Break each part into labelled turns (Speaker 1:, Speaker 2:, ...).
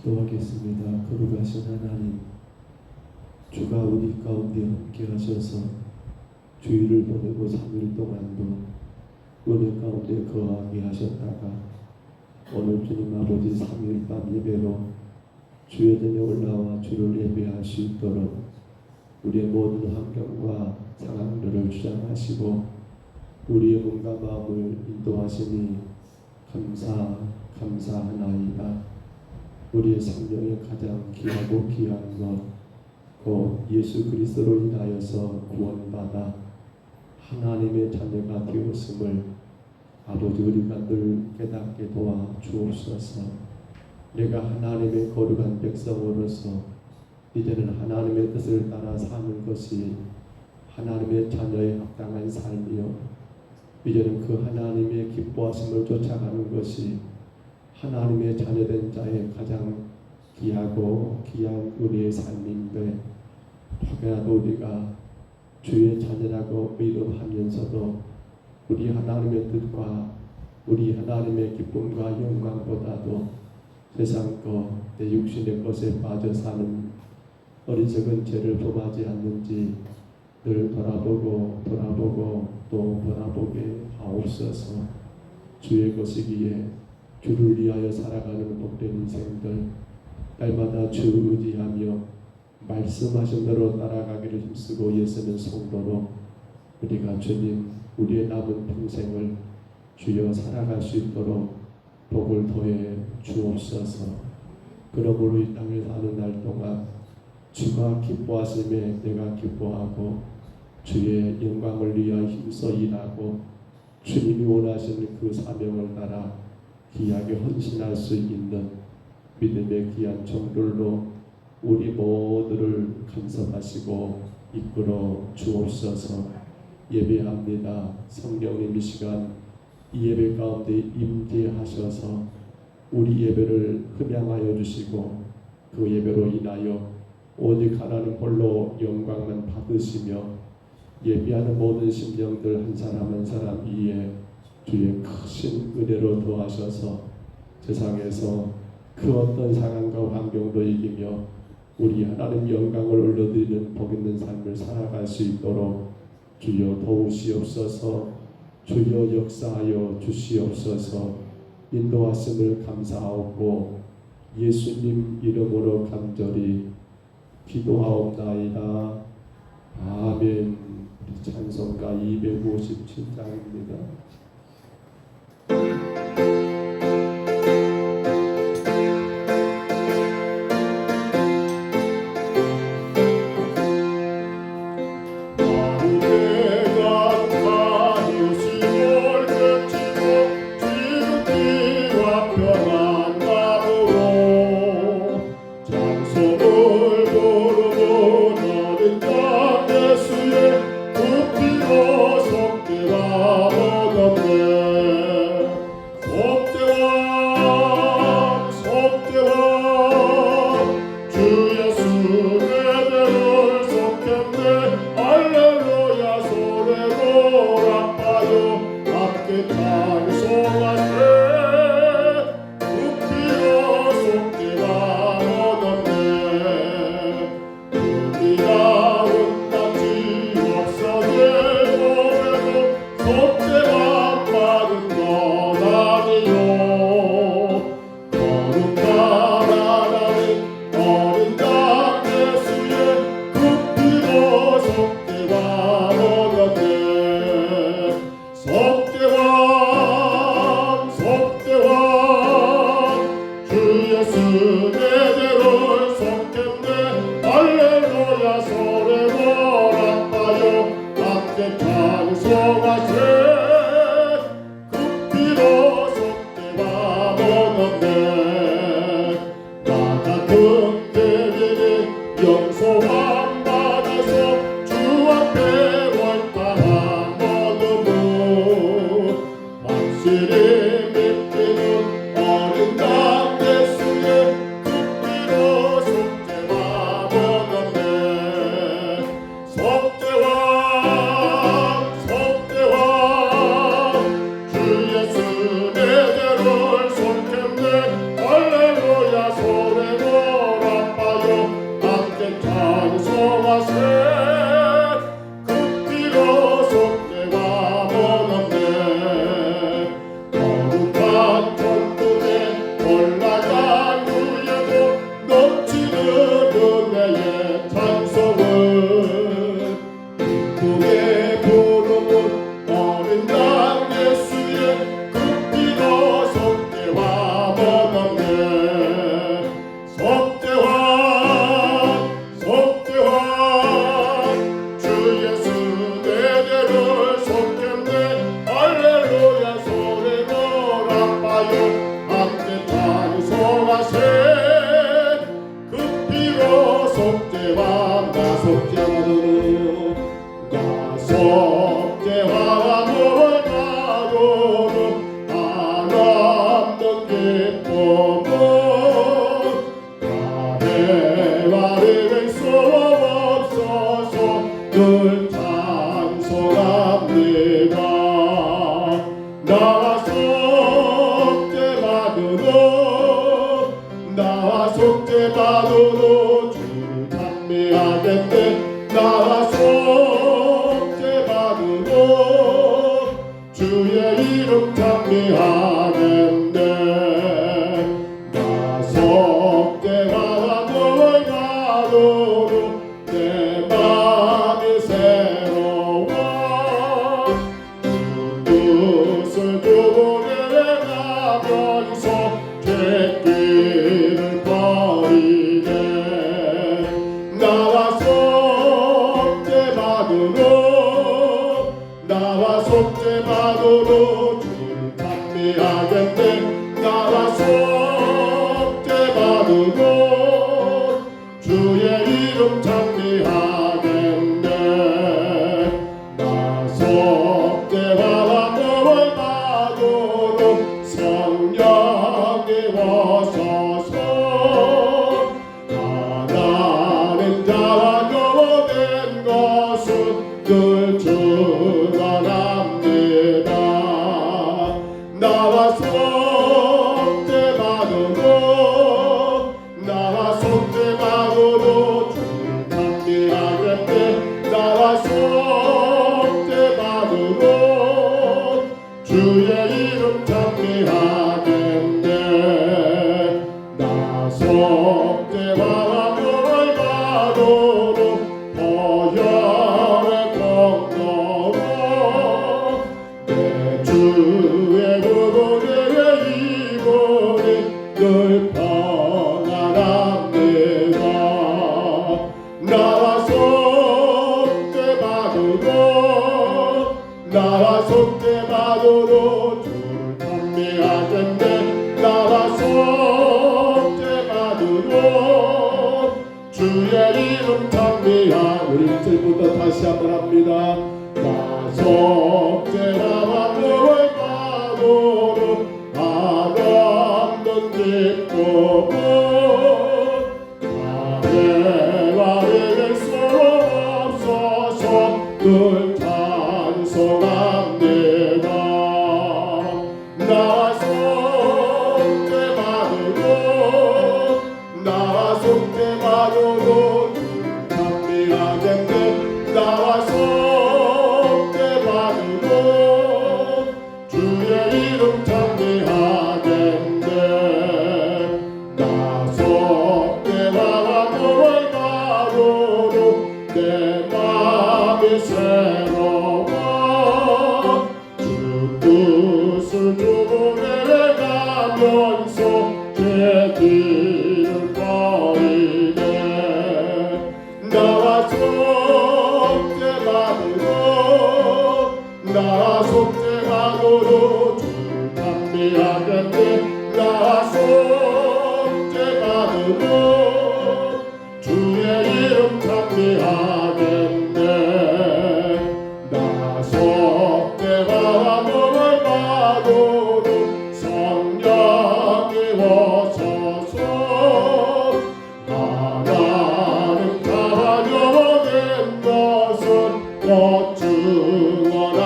Speaker 1: 기도하겠습니다. 거룩하신 하나님, 주가 우리 가운데 함께 하셔서 주일을 보내고 3일 동안도 은혜 가운데 거하게 하셨다가 오늘 주님 아버지 3일 밤 예배로 주의 전에 올라와 주를 예배할 수 있도록 우리의 모든 환경과 상황들을 주장하시고 우리의 몸과 마음을 인도하시니 감사하나이다. 우리의 생명에 가장 귀하고 귀한 것 곧 예수 그리스도로 인하여서 구원받아 하나님의 자녀가 되었음을 아버지 우리가 늘 깨닫게 도와 주옵소서. 내가 하나님의 거룩한 백성으로서 이제는 하나님의 뜻을 따라 사는 것이 하나님의 자녀의 합당한 삶이요, 이제는 그 하나님의 기뻐하심을 쫓아가는 것이 하나님의 자녀된 자의 가장 귀하고 귀한 우리의 삶인데, 혹여라도 우리가 주의 자녀라고 이름하면서도 우리 하나님의 뜻과 우리 하나님의 기쁨과 영광보다도 세상 것, 내 육신의 것에 빠져 사는 어리석은 죄를 범하지 않는지 늘 돌아보고 또 돌아보게 하옵소서. 주의 것이기에 주를 위하여 살아가는 복된 인생들, 날마다 주 의지하며 말씀하신 대로 따라가기를 힘쓰고 예수는 성도로 우리가 주님 우리의 남은 평생을 주여 살아갈 수 있도록 복을 더해 주옵소서. 그러므로 이 땅에 사는 날 동안 주가 기뻐하심에 내가 기뻐하고 주의 영광을 위하여 힘써 일하고 주님이 원하시는 그 사명을 따라 귀하게 헌신할 수 있는 믿음의 귀한 종들로 우리 모두를 간섭하시고 이끌어 주옵소서. 예배합니다. 성령님 이 시간 이 예배 가운데 임재하셔서 우리 예배를 흠양하여 주시고 그 예배로 인하여 오직 하나님 홀로 영광만 받으시며 예배하는 모든 심령들 한 사람 한 사람 위에 주의 크신 은혜로 더하셔서 세상에서 그 어떤 상황과 환경도 이기며 우리 하나님 영광을 올려드리는 복 있는 삶을 살아갈 수 있도록 주여 도우시옵소서. 주여 역사하여 주시옵소서. 인도하심을 감사하옵고 예수님 이름으로 간절히 기도하옵나이다. 아멘. 찬송가 257장입니다.
Speaker 2: 속죄왕 나와 속죄받으러 주를 찬미하겠네. 나와 속죄받으러 주의 이름 찬미하겠네. 나 속죄받으러 내 맘이 새로워. 그 뜻을 주고 내가면서 죄길을 버리네. 나와 속죄받으러 주를 찬미하겠네. 나와 속죄받으러 주의 이름 찬미하겠네. 나 속죄받으러 성령이 오소서. 나는 자와 교된 것은 늘 주관합니다. 나와 속죄받으러 주를 찬미하겠네. 나와 속죄받으러 주의 이름 찬미하겠네. 나 속죄받으러 보혈의 공로로 내 주의 구원의 이름이 늘 평안합니다. 나와 속죄받으러 주를 찬미하겠네. 나와 속죄받으러 주의 이름 찬미하. 우리 1절부터 다시 한번 합니다. 나 속죄받으러 아름다운 기쁨은 아내와 이길 수 없어서 늘 찬송합니다. 나와 속죄받으러 주를 찬미하겠네. 나와 속죄받으러 주의 이름 찬미하겠네. 나 속죄받으러 내 맘이 새로워. 주 뜻을 주고 내가면서 죄길을 버리네. 나와 속죄받으러 주를 찬미하겠네. 나와 속죄받으러 주의 이름 찬미하겠네. 나 속죄받으러 성령이 오소서. 하나님 자녀된 것은 곧 증언합니다.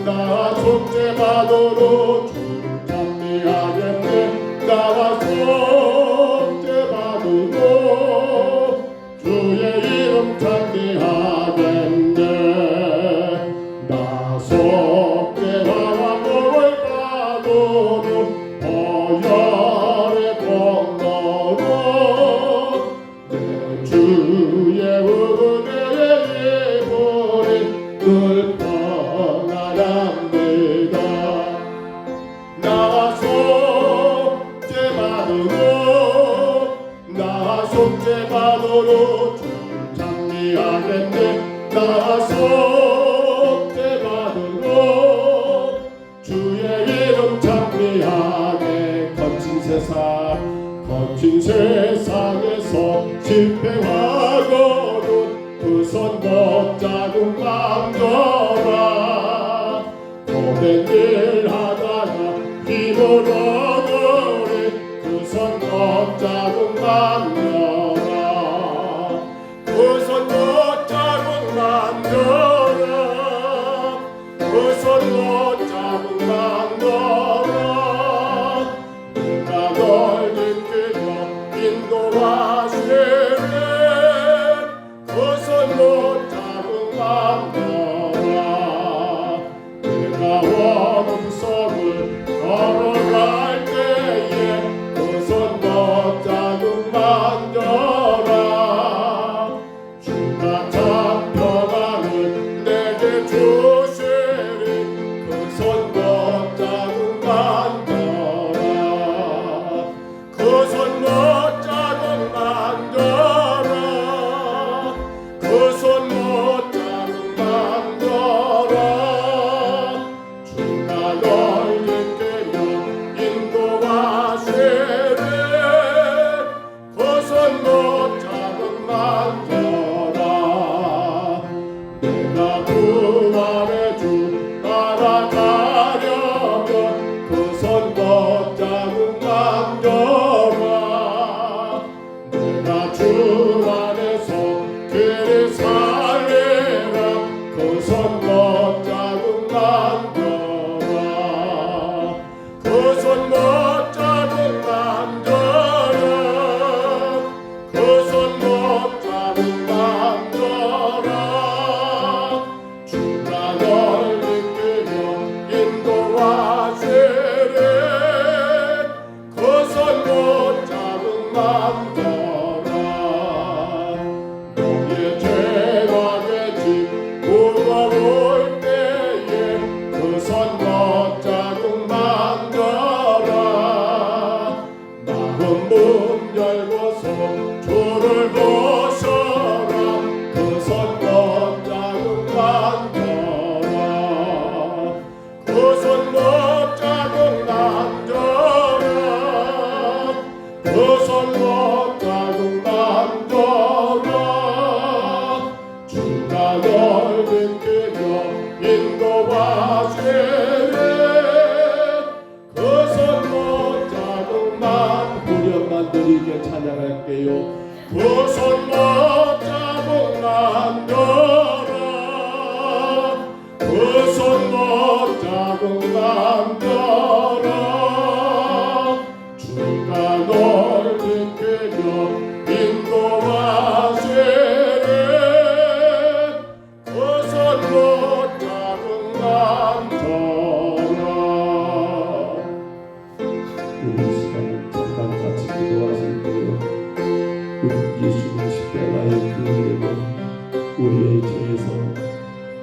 Speaker 2: 나 속죄받으러 주를 찬미하겠네. 나와 속죄받으러 주의 이름 찬미하겠네. 나 속죄받으러 보혈의 공로로 내 주의 은혜의 이름이 늘 평안합니다. 나와 속죄받으러 주를 찬미하겠네. 나와 속죄받으러 주의 이름 찬미하네. 거친 세상에서 실패하고도 그 손 붙잡고 남겨라. 고된 일 하다가 힘을 얻으리. 그 손 붙잡고 남겨라. 그 그 손 못잡은 만져라 주가 널 이끌며 인도하시리 그 손 못잡은 만져라 너의 죄가 되지 무거울 때에 그 손 못잡은 만져라 마음 문 열고서 주를 보셔라 그 손 못잡은 만져라 그 손 못잡은 만져라 그 손 못잡은 만져라 주가 널 이끌며 인도하시리 그 손 못잡은 우리 엄마들에게 찬양할게요. 그 손 못잡은 만져라 그 손 못잡은 만져라 주가 널 이끌며 인도하시리 그 손 못잡은 만져라
Speaker 1: 우리 이 시간 잠깐 같이 기도하실 때요 우리 예수님 십자가의 그 이름은 우리의 죄에서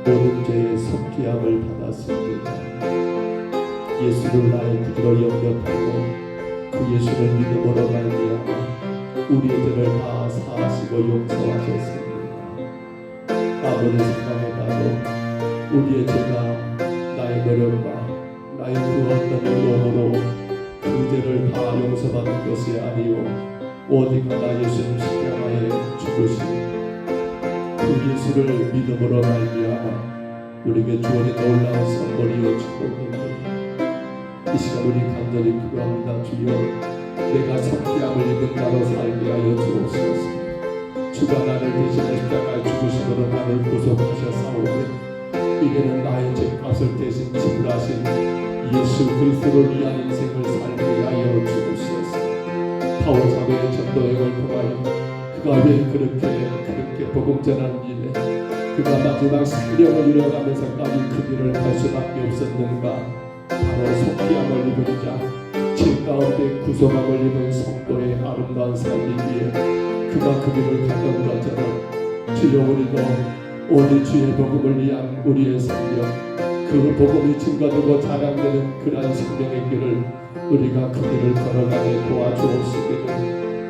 Speaker 1: 모든 죄의 속죄함을 받았습니다. 예수를 나의 구주로 영접하고 그 예수를 믿음으로 말미암아 우리의 죄를 다 사하시고 용서하셨습니다. 아무리 생각해봐도 우리의 죄가 나의 노력과 나의 그 어떤 의로움으로 그 죄를 다 용서받는 것이 아니요 오직 하나 예수님 십자가에 죽으신 그 예수를 믿음으로 말미암아 우리에게 주어진 놀라운 선물이요 축복입니다. 이 시간 우리 간절히 기도합니다. 주여 내가 속죄함을 입은 자로 살게 하여 주옵소서. 주가 나를 대신해 십자가에 죽으심으로 나를 구속하셨사오니 이제는 나의 죄값을 대신 지불하신 예수 그리스도를 위한 인생을 살게 하여 주옵소서. 타오사회의 전도행을 통하여 그가 왜 그렇게 복음 전하는 일에 그가 마지막 생명을 이뤄가면서까지 그 길을 갈 수밖에 없었는가. 바로 속죄함을 입은 자, 죄 가운데 구속함을 입은 성도의 아름다운 삶이기에 그가 그 길을 갔던 것처럼 주여 우리도 오직 주의 복음을 위한 우리의 생명 그 복음이 증거되고 자랑되는 그러한 생명의 길을 우리가 그 길을 걸어가게 도와주옵시기를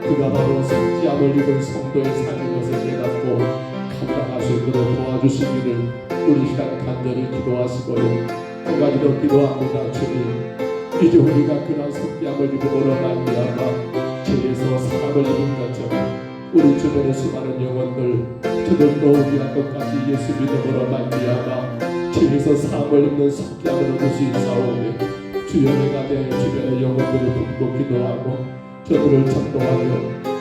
Speaker 1: 그가 바로 속죄함을 입은 성도의 삶인 것을 깨닫고 감당할 수 있도록 도와주시기를 우리 시간 간절히 기도하시고요. 한 가지 더 기도합니다. 주님 이제 우리가 그런 속죄함을 입음으로 말미암아 죄에서 사함을 입은 것처럼 우리 주변의 수많은 영혼들 저들도 우리와 똑같이 예수 믿음으로 말미암아 죄에서 사함을 입는 속죄함을 얻을 수 있사오니 주여 내가 내 주변의 영혼들을 품고 기도하고 저들을 전도하여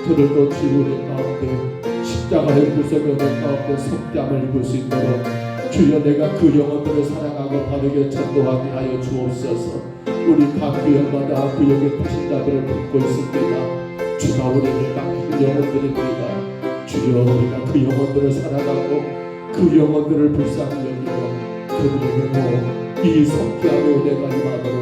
Speaker 1: 저들도 지우의 가운데 십자가의 구속의 가운데 속죄함을 입을 수 있도록 주여 내가 그 영혼들을 사랑하고 바르게 전도하게 하여 주옵소서. 우리 각 구역마다 구역의 불신자들을 품고 있습니다. 주가 우리를 맡긴 영혼들입니다. 주여 우리가 그 영혼들을 사랑하고 그 영혼들을 불쌍히 여기며 그들에게 이 속죄함의 은혜가 임하도록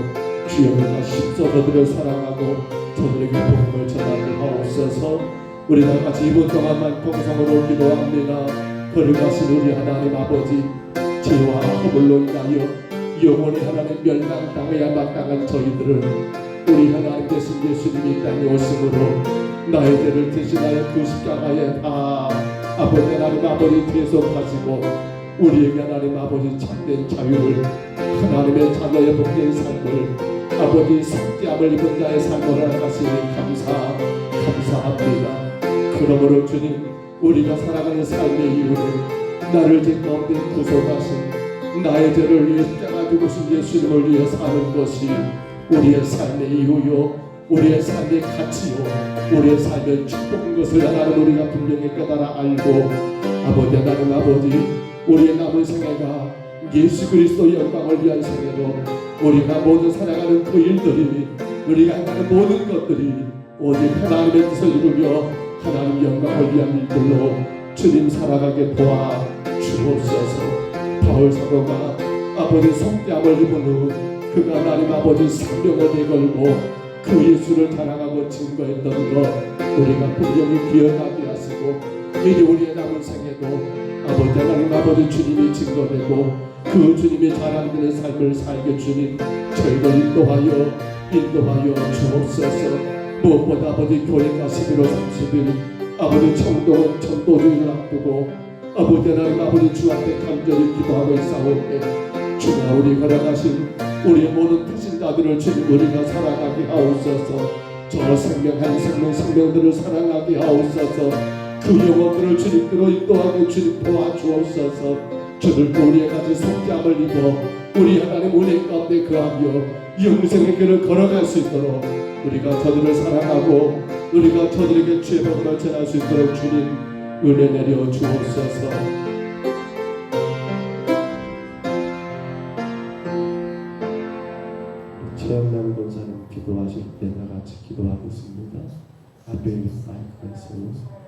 Speaker 1: 주여 내가 십서 저들을 사랑하고 저들에게 복음을 전하게 하옵소서. 우리 다 같이 이번 동안만 통성으로 기도합니다. 거룩하신 우리 하나님 아버지 죄와 허물로 인하여 영원히 하나님 멸망 당해야 마땅한 저희들을 우리 하나님 되신 예수님이 땅에 오심으로 나의 죄를 대신하여 그 십자가에 다 아버지 하나님 아버지 대속하시고 우리에게 하나님 아버지 참된 자유를 하나님의 자녀의 복된 삶을 아버지 속죄함을 입은 자의 삶을 알아가시니 감사합니다. 그러므로 주님 우리가 살아가는 삶의 이유는 나를 죄 가운데 구속하신 나의 죄를 위해 십자가 죽으신 예수님을 위해 사는 것이 우리의 삶의 이유요 우리의 삶의 가치요 우리의 삶의 축복인 것을 하나님 우리가 분명히 깨달아 알고 아버지 하나님 아버지 우리의 남은 생애가 예수 그리스도 영광을 위한 생애로 우리가 모든 살아가는 그 일들이 우리가 하는 모든 것들이 오직 하나님의 뜻을 이루며 하나님 영광을 위한 일들로 주님 살아가게 도와 주옵소서. 바울 사도가 아버지 속죄함을 입은 후 그가 하나님 아버지 생명을 내걸고 그 예수를 자랑하고 증거했던 것 우리가 분명히 기억하게 하시고 이제 우리의 남은 생에도 아버지 하나님 아버지 주님이 증거되고 그 주님이 자랑되는 삶을 살게 주님 저희를 인도하여 주옵소서. 무엇보다 아버지 교회가 11월 30일 아버지 청동은 전도주의를 앞두고 아버지 하나님 아버지 주 앞에 간절히 기도하고 있사오니 주가 우리 걸어가신 우리의 모든 태신자들을 주님 우리가 사랑하게 하옵소서. 저 생명한 생명들을 사랑하게 하옵소서. 그 영혼들을 주님께로 인도하게 주님 도와주옵소서. 저들도 우리의 가지 속죄함을 입어 우리 하나님 은혜 가운데 거하며 영생의 길을 걸어갈 수 있도록 우리가 저들을 사랑하고 우리가 저들에게 주의 복음을 전할 수 있도록 주님 은혜 내려 주옵소서. 최영남 권사님 기도하실 때 나같이 기도하겠습니다. 앞에 마이크를 세우고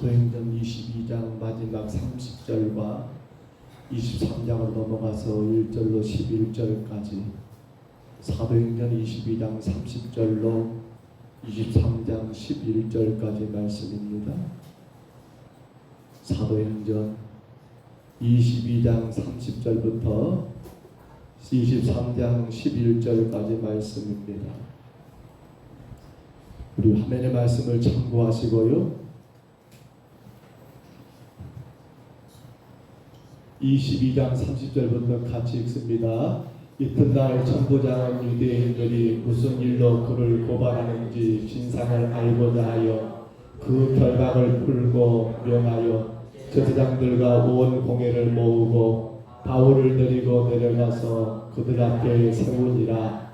Speaker 1: 사도행전 22장 마지막 30절과 23장으로 넘어가서 1절로 11절까지 사도행전 22장 30절로 23장 11절까지 말씀입니다. 사도행전 22장 30절부터 23장 11절까지 말씀입니다. 우리 화면의 말씀을 참고하시고요. 22장 30절부터 같이 읽습니다. 이튿날 천부장은 유대인들이 무슨 일로 그를 고발하는지 진상을 알고자 하여 그 결박을 풀고 명하여 제사장들과 온 공회를 모으고 바울을 데리고 내려가서 그들 앞에 세우니라.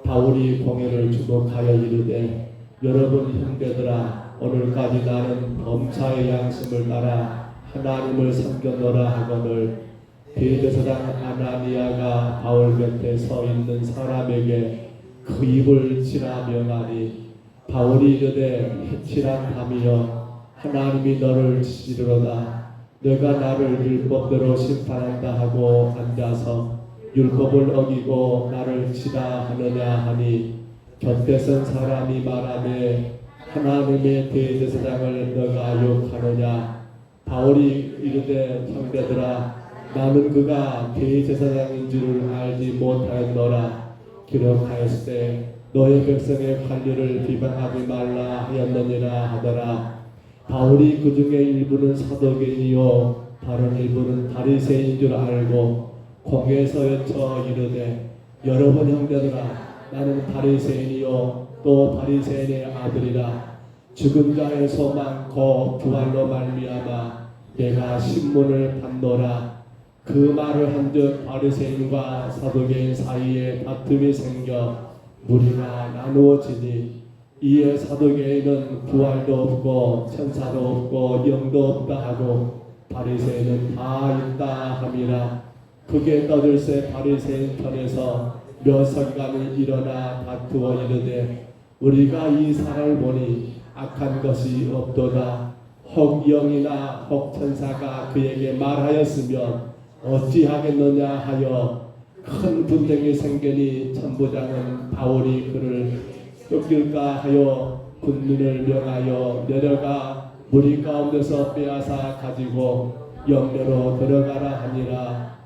Speaker 1: 바울이 공회를 주목하여 이르되 여러분 형제들아 오늘까지 나는 범사의 양심을 따라 하나님을 섬겼노라 하거늘 대제사장 아나니아가 바울 곁에 서 있는 사람에게 그 입을 치라 명하니 바울이 이르되 해치란 밤이여 하나님이 너를 치시리로다. 내가 나를 율법대로 심판한다 하고 앉아서 율법을 어기고 나를 치다 하느냐 하니 곁에 선 사람이 말하되 하나님의 대제사장을 너가 욕하느냐. 바울이 이르되 형제들아 나는 그가 대제사장인 줄을 알지 못하였노라. 기록하였으되 너의 백성의 관리를 비방하지 말라 하였느니라 하더라. 바울이 그 중에 일부는 사도계이요 다른 일부는 바리새인인 줄 알고 공회에서 여쳐 이르되 여러분 형제들아 나는 바리새인이요 또 바리새인의 아들이라. 죽은 자의 소망 곧 부활로 말미암아 내가 신문을 받노라. 그 말을 한즉 바리새인과 사도계인 사이에 다툼이 생겨 무리가 나누어지니 이에 사도계인은 부활도 없고 천사도 없고 영도 없다 하고 바리새인은 다 있다 함이라. 그게 떠들새 바리새인 편에서 몇 서기관이 일어나 다투어 이르되 우리가 이 사람을 보니 악한 것이 없도다. 혹 영이나 혹 천사가 그에게 말하였으면 어찌하겠느냐 하여 큰 분쟁이 생기니 천부장은 바울이 그를 쫓길까 하여 군민을 명하여 내려가 무리 가운데서 빼앗아 가지고 영내로 들어가라 하니라.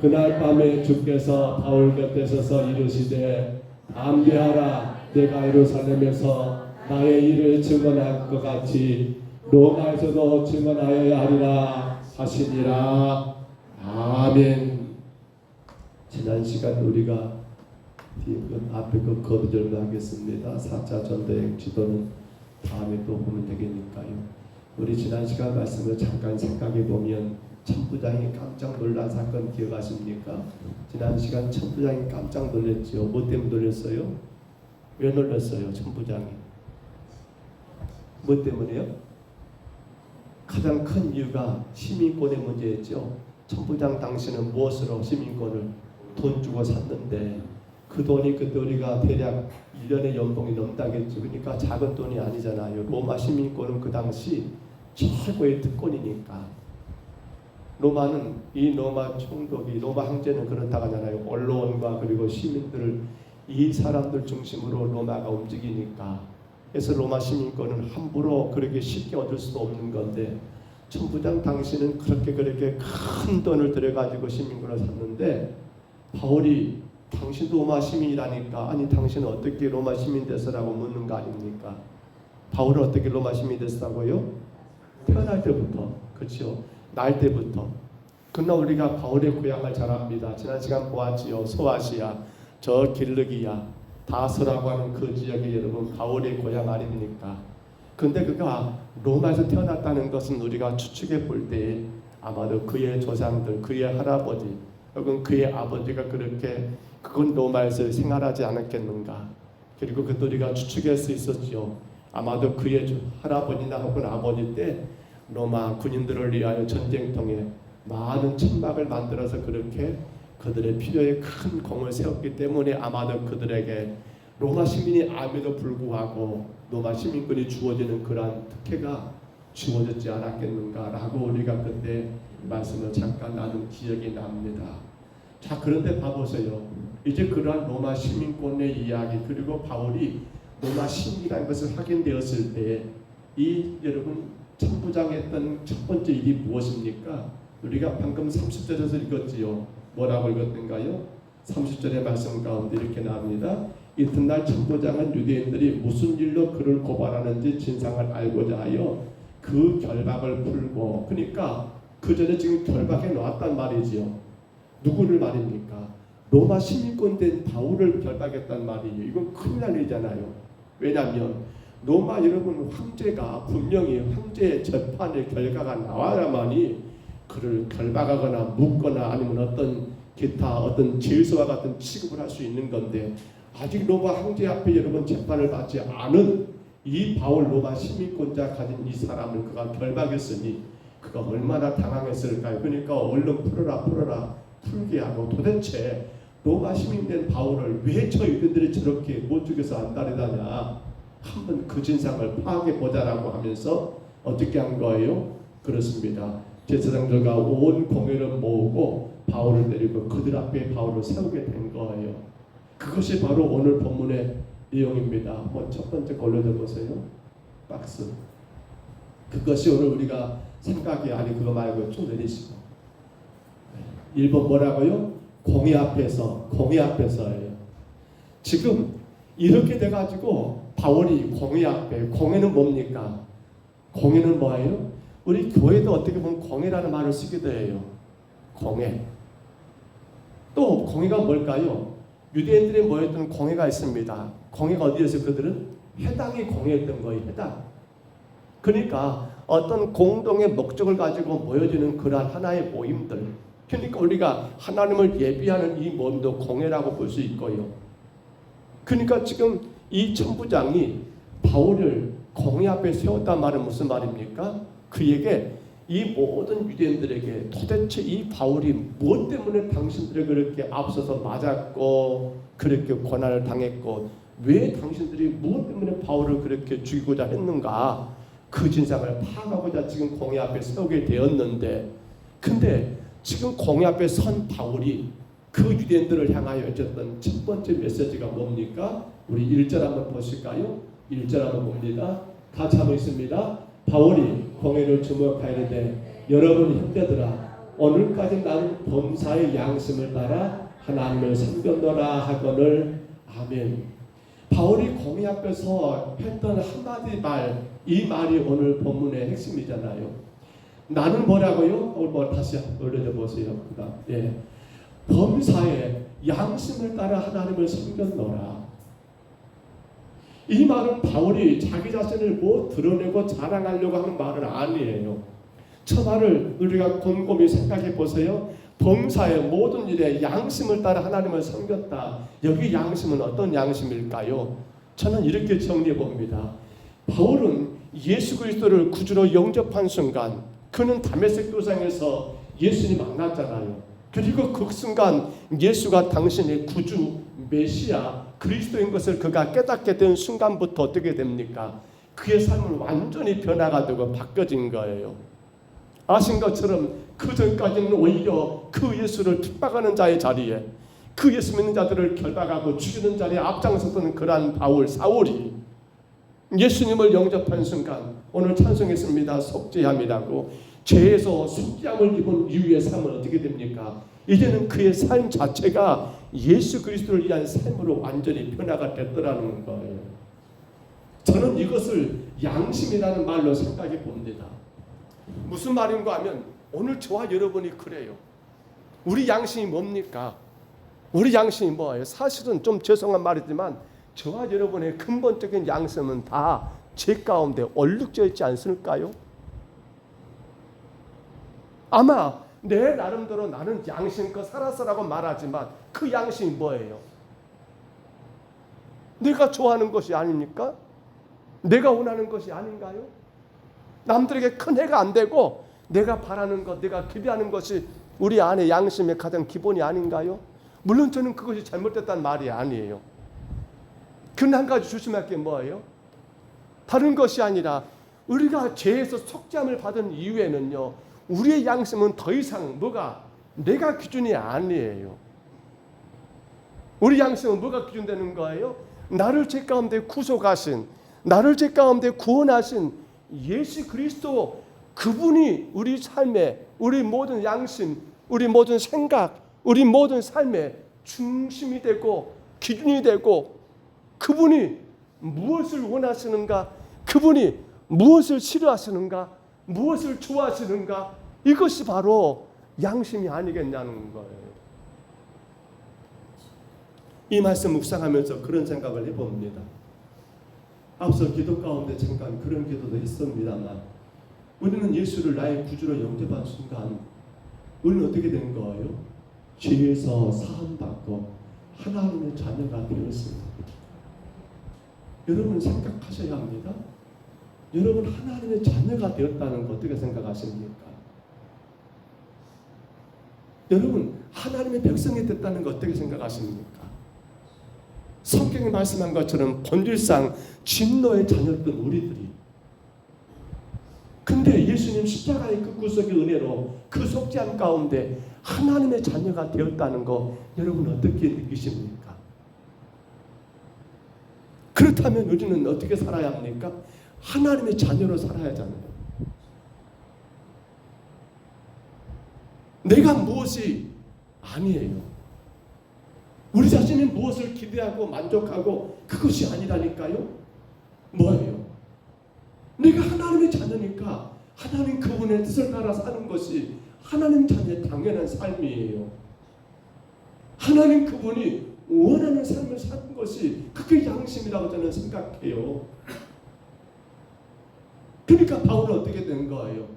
Speaker 1: 그날 밤에 주께서 바울 곁에 서서 이르시되 담대하라. 내가 예루살렘에서 나의 일을 증언할 것 같이 로마에서도 증언하여야 하리라 하시니라. 아멘. 지난 시간 우리가 앞에 그 거두절만 하겠습니다. 4차 전도행 지도는 다음에 또 보면 되겠니까요. 우리 지난 시간 말씀을 잠깐 생각해 보면 천부장이 깜짝 놀란 사건 기억하십니까? 지난 시간 천부장이 깜짝 놀랐지요. 뭐 때문에 놀랐어요? 왜 놀랐어요? 천부장이 뭐 때문에요? 가장 큰 이유가 시민권의 문제였죠. 천부장 당신은 무엇으로 시민권을 돈 주고 샀는데 그 돈이 그때 우리가 대략 1년의 연봉이 넘다겠죠. 그러니까 작은 돈이 아니잖아요. 로마 시민권은 그 당시 최고의 특권이니까. 로마는 이 로마 총독이 로마 황제는 그렇다고 하잖아요. 언론과 그리고 시민들을 이 사람들 중심으로 로마가 움직이니까. 그래서 로마 시민권은 함부로 그렇게 쉽게 얻을 수도 없는 건데 천부장 당신은 그렇게 큰 돈을 들여가지고 시민권을 샀는데 바울이 당신도 로마 시민이라니까 아니 당신은 어떻게 로마 시민 됐어라고 묻는 거 아닙니까? 바울은 어떻게 로마 시민이 됐다고요? 태어날 때부터. 그렇죠. 날 때부터. 그러나 우리가 바울의 고향을 잘 압니다. 지난 시간 보았지요. 소아시아, 저 길르기야, 다스라고 하는 그 지역이 여러분 바울의 고향 아닙니까? 근데 그가 로마에서 태어났다는 것은 우리가 추측해 볼 때 아마도 그의 조상들, 그의 할아버지 혹은 그의 아버지가 그건 로마에서 생활하지 않았겠는가. 그리고 그것도 우리가 추측할 수 있었죠. 아마도 그의 할아버지나 혹은 아버지 때 로마 군인들을 위하여 전쟁통에 많은 천막을 만들어서 그렇게 그들의 필요에 큰 공을 세웠기 때문에 아마도 그들에게 로마 시민이 암에도 불구하고 로마 시민권이 주어지는 그러한 특혜가 주어졌지 않았겠는가라고 우리가 그때 말씀을 잠깐 나눈 기억이 납니다. 자, 그런데 봐보세요. 이제 그러한 로마 시민권의 이야기 그리고 바울이 로마 시민이라는 것을 확인되었을 때 이 여러분 천부장이 했던 첫 번째 일이 무엇입니까? 우리가 방금 30절에서 읽었지요. 뭐라고 읽었던가요? 30절의 말씀 가운데 이렇게 나옵니다. 이튿날 천부장은 유대인들이 무슨 일로 그를 고발하는지 진상을 알고자 하여 그 결박을 풀고, 그러니까 그 전에 지금 결박해 놓았단 말이지요. 누구를 말입니까? 로마 시민권 된 바울을 결박했단 말이에요. 이건 큰일 날 일이잖아요. 왜냐하면 로마 여러분 황제가 분명히 황제의 재판의 결과가 나와야만이 그를 결박하거나 묻거나 아니면 어떤 기타 어떤 질서와 같은 취급을 할 수 있는 건데 아직 로마 황제 앞에 여러분 재판을 받지 않은 이 바울 로마 시민권자 가진 이 사람을 그가 결박했으니 그가 얼마나 당황했을까요? 그러니까 얼른 풀어라 풀게 하고 도대체 로마 시민된 바울을 왜 저 유대인들이 저렇게 못 죽여서 안달이다냐 한번 그 진상을 파악해 보자라고 하면서 어떻게 한 거예요? 그렇습니다. 제사장들과 온 공회를 모으고 바울을 내리고 그들 앞에 바울을 세우게 된 거예요. 그것이 바로 오늘 본문의 내용입니다. 한번 첫 번째 걸려져 보세요. 박스. 그것이 오늘 우리가 생각이 아니 그거 말고 좀 내리시고 1번 뭐라고요? 공의 앞에서예요. 지금 이렇게 돼가지고 바울이 공의 앞에, 공회는 뭡니까? 공회는 뭐예요? 우리 교회도 어떻게 보면 공회라는 말을 쓰기도 해요. 공회. 또 공회가 뭘까요? 유대인들이 모였던 공회가 있습니다. 공회가 어디에서 그들은 해당이 공회였던 거예요. 해당. 그러니까 어떤 공동의 목적을 가지고 모여지는 그러한 하나의 모임들. 그러니까 우리가 하나님을 예비하는 이 모임도 공회라고 볼 수 있고요. 그러니까 지금 이 천부장이 바울을 공회 앞에 세웠단 말은 무슨 말입니까? 그에게 이 모든 유대인들에게 도대체 이 바울이 무엇 때문에 당신들을 그렇게 앞서서 맞았고 그렇게 고난을 당했고 왜 당신들이 무엇 때문에 바울을 그렇게 죽이고자 했는가 그 진상을 파악하고자 지금 공회 앞에 세우게 되었는데 근데 지금 공회 앞에 선 바울이 그 유대인들을 향하여 해줬던 첫 번째 메시지가 뭡니까? 우리 1절 한번 보실까요? 1절 한번 봅니다. 같이 한번 있습니다. 바울이 공회를 주목하이르되 여러분 형제들아 오늘까지 나는 범사의 양심을 따라 하나님을 섬겼노라 하거늘 아멘. 바울이 공회 앞에서 했던 한마디 말, 이 말이 오늘 본문의 핵심이잖아요. 나는 뭐라고요? 오늘 다시 올려줘 보세요. 예. 범사의 양심을 따라 하나님을 섬겼노라. 이 말은 바울이 자기 자신을 뭐 드러내고 자랑하려고 하는 말은 아니에요. 저 말을 우리가 곰곰이 생각해 보세요. 범사의 모든 일에 양심을 따라 하나님을 섬겼다. 여기 양심은 어떤 양심일까요? 저는 이렇게 정리해 봅니다. 바울은 예수 그리스도를 구주로 영접한 순간 그는 다메섹 도상에서 예수님 만났잖아요. 그리고 그 순간 예수가 당신의 구주, 메시아, 그리스도인 것을 그가 깨닫게 된 순간부터 어떻게 됩니까? 그의 삶은 완전히 변화가 되고 바뀌어진 거예요. 아신 것처럼 그 전까지는 오히려 그 예수를 핍박하는 자의 자리에 그 예수 믿는 자들을 결박하고 죽이는 자리에 앞장섰던 그러한 바울, 사울이 예수님을 영접한 순간 오늘 찬송했습니다. 속죄함이라고 죄에서 속죄함을 입은 이후의 삶은 어떻게 됩니까? 이제는 그의 삶 자체가 예수 그리스도를 위한 삶으로 완전히 변화가 됐더라는 거예요. 저는 이것을 양심이라는 말로 생각해 봅니다. 무슨 말인가 하면 오늘 저와 여러분이 그래요. 우리 양심이 뭡니까? 우리 양심이 뭐예요? 사실은 좀 죄송한 말이지만 저와 여러분의 근본적인 양심은 다 죄 가운데 얼룩져 있지 않습니까요? 아마 내 나름대로 나는 양심껏 살았어라고 말하지만 그 양심이 뭐예요? 내가 좋아하는 것이 아닙니까? 내가 원하는 것이 아닌가요? 남들에게 큰 해가 안 되고 내가 바라는 것, 내가 기대하는 것이 우리 안의 양심의 가장 기본이 아닌가요? 물론 저는 그것이 잘못됐다는 말이 아니에요. 그런데 한 가지 조심할 게 뭐예요? 다른 것이 아니라 우리가 죄에서 속죄함을 받은 이후에는요, 우리의 양심은 더 이상 뭐가 내가 기준이 아니에요. 우리 양심은 뭐가 기준되는 거예요? 나를 죄 가운데 구속하신, 나를 죄 가운데 구원하신 예수 그리스도, 그분이 우리 삶에, 우리 모든 양심, 우리 모든 생각, 우리 모든 삶의 중심이 되고 기준이 되고, 그분이 무엇을 원하시는가, 그분이 무엇을 싫어하시는가, 무엇을 좋아하시는가, 이것이 바로 양심이 아니겠냐는 거예요. 이 말씀 묵상하면서 그런 생각을 해봅니다. 앞서 기도 가운데 잠깐 그런 기도도 했습니다만, 우리는 예수를 나의 구주로 영접한 순간 우리는 어떻게 된 거예요? 죄에서 사함받고 하나님의 자녀가 되었습니다. 여러분 생각하셔야 합니다. 여러분 하나님의 자녀가 되었다는 거 어떻게 생각하십니까? 여러분 하나님의 백성이 됐다는 거 어떻게 생각하십니까? 성경이 말씀한 것처럼 본질상 진노의 자녀였던 우리들이, 근데
Speaker 3: 예수님 십자가의 그 구속의 은혜로 그 속죄함 가운데 하나님의 자녀가 되었다는 거 여러분 어떻게 느끼십니까? 그렇다면 우리는 어떻게 살아야 합니까? 하나님의 자녀로 살아야 하잖아요. 내가 무엇이 아니에요. 우리 자신이 무엇을 기대하고 만족하고 그것이 아니라니까요. 뭐예요? 내가 하나님의 자녀니까 하나님 그분의 뜻을 따라 사는 것이 하나님 자녀의 당연한 삶이에요. 하나님 그분이 원하는 삶을 사는 것이 그게 양심이라고 저는 생각해요. 그러니까 바울은 어떻게 된 거예요?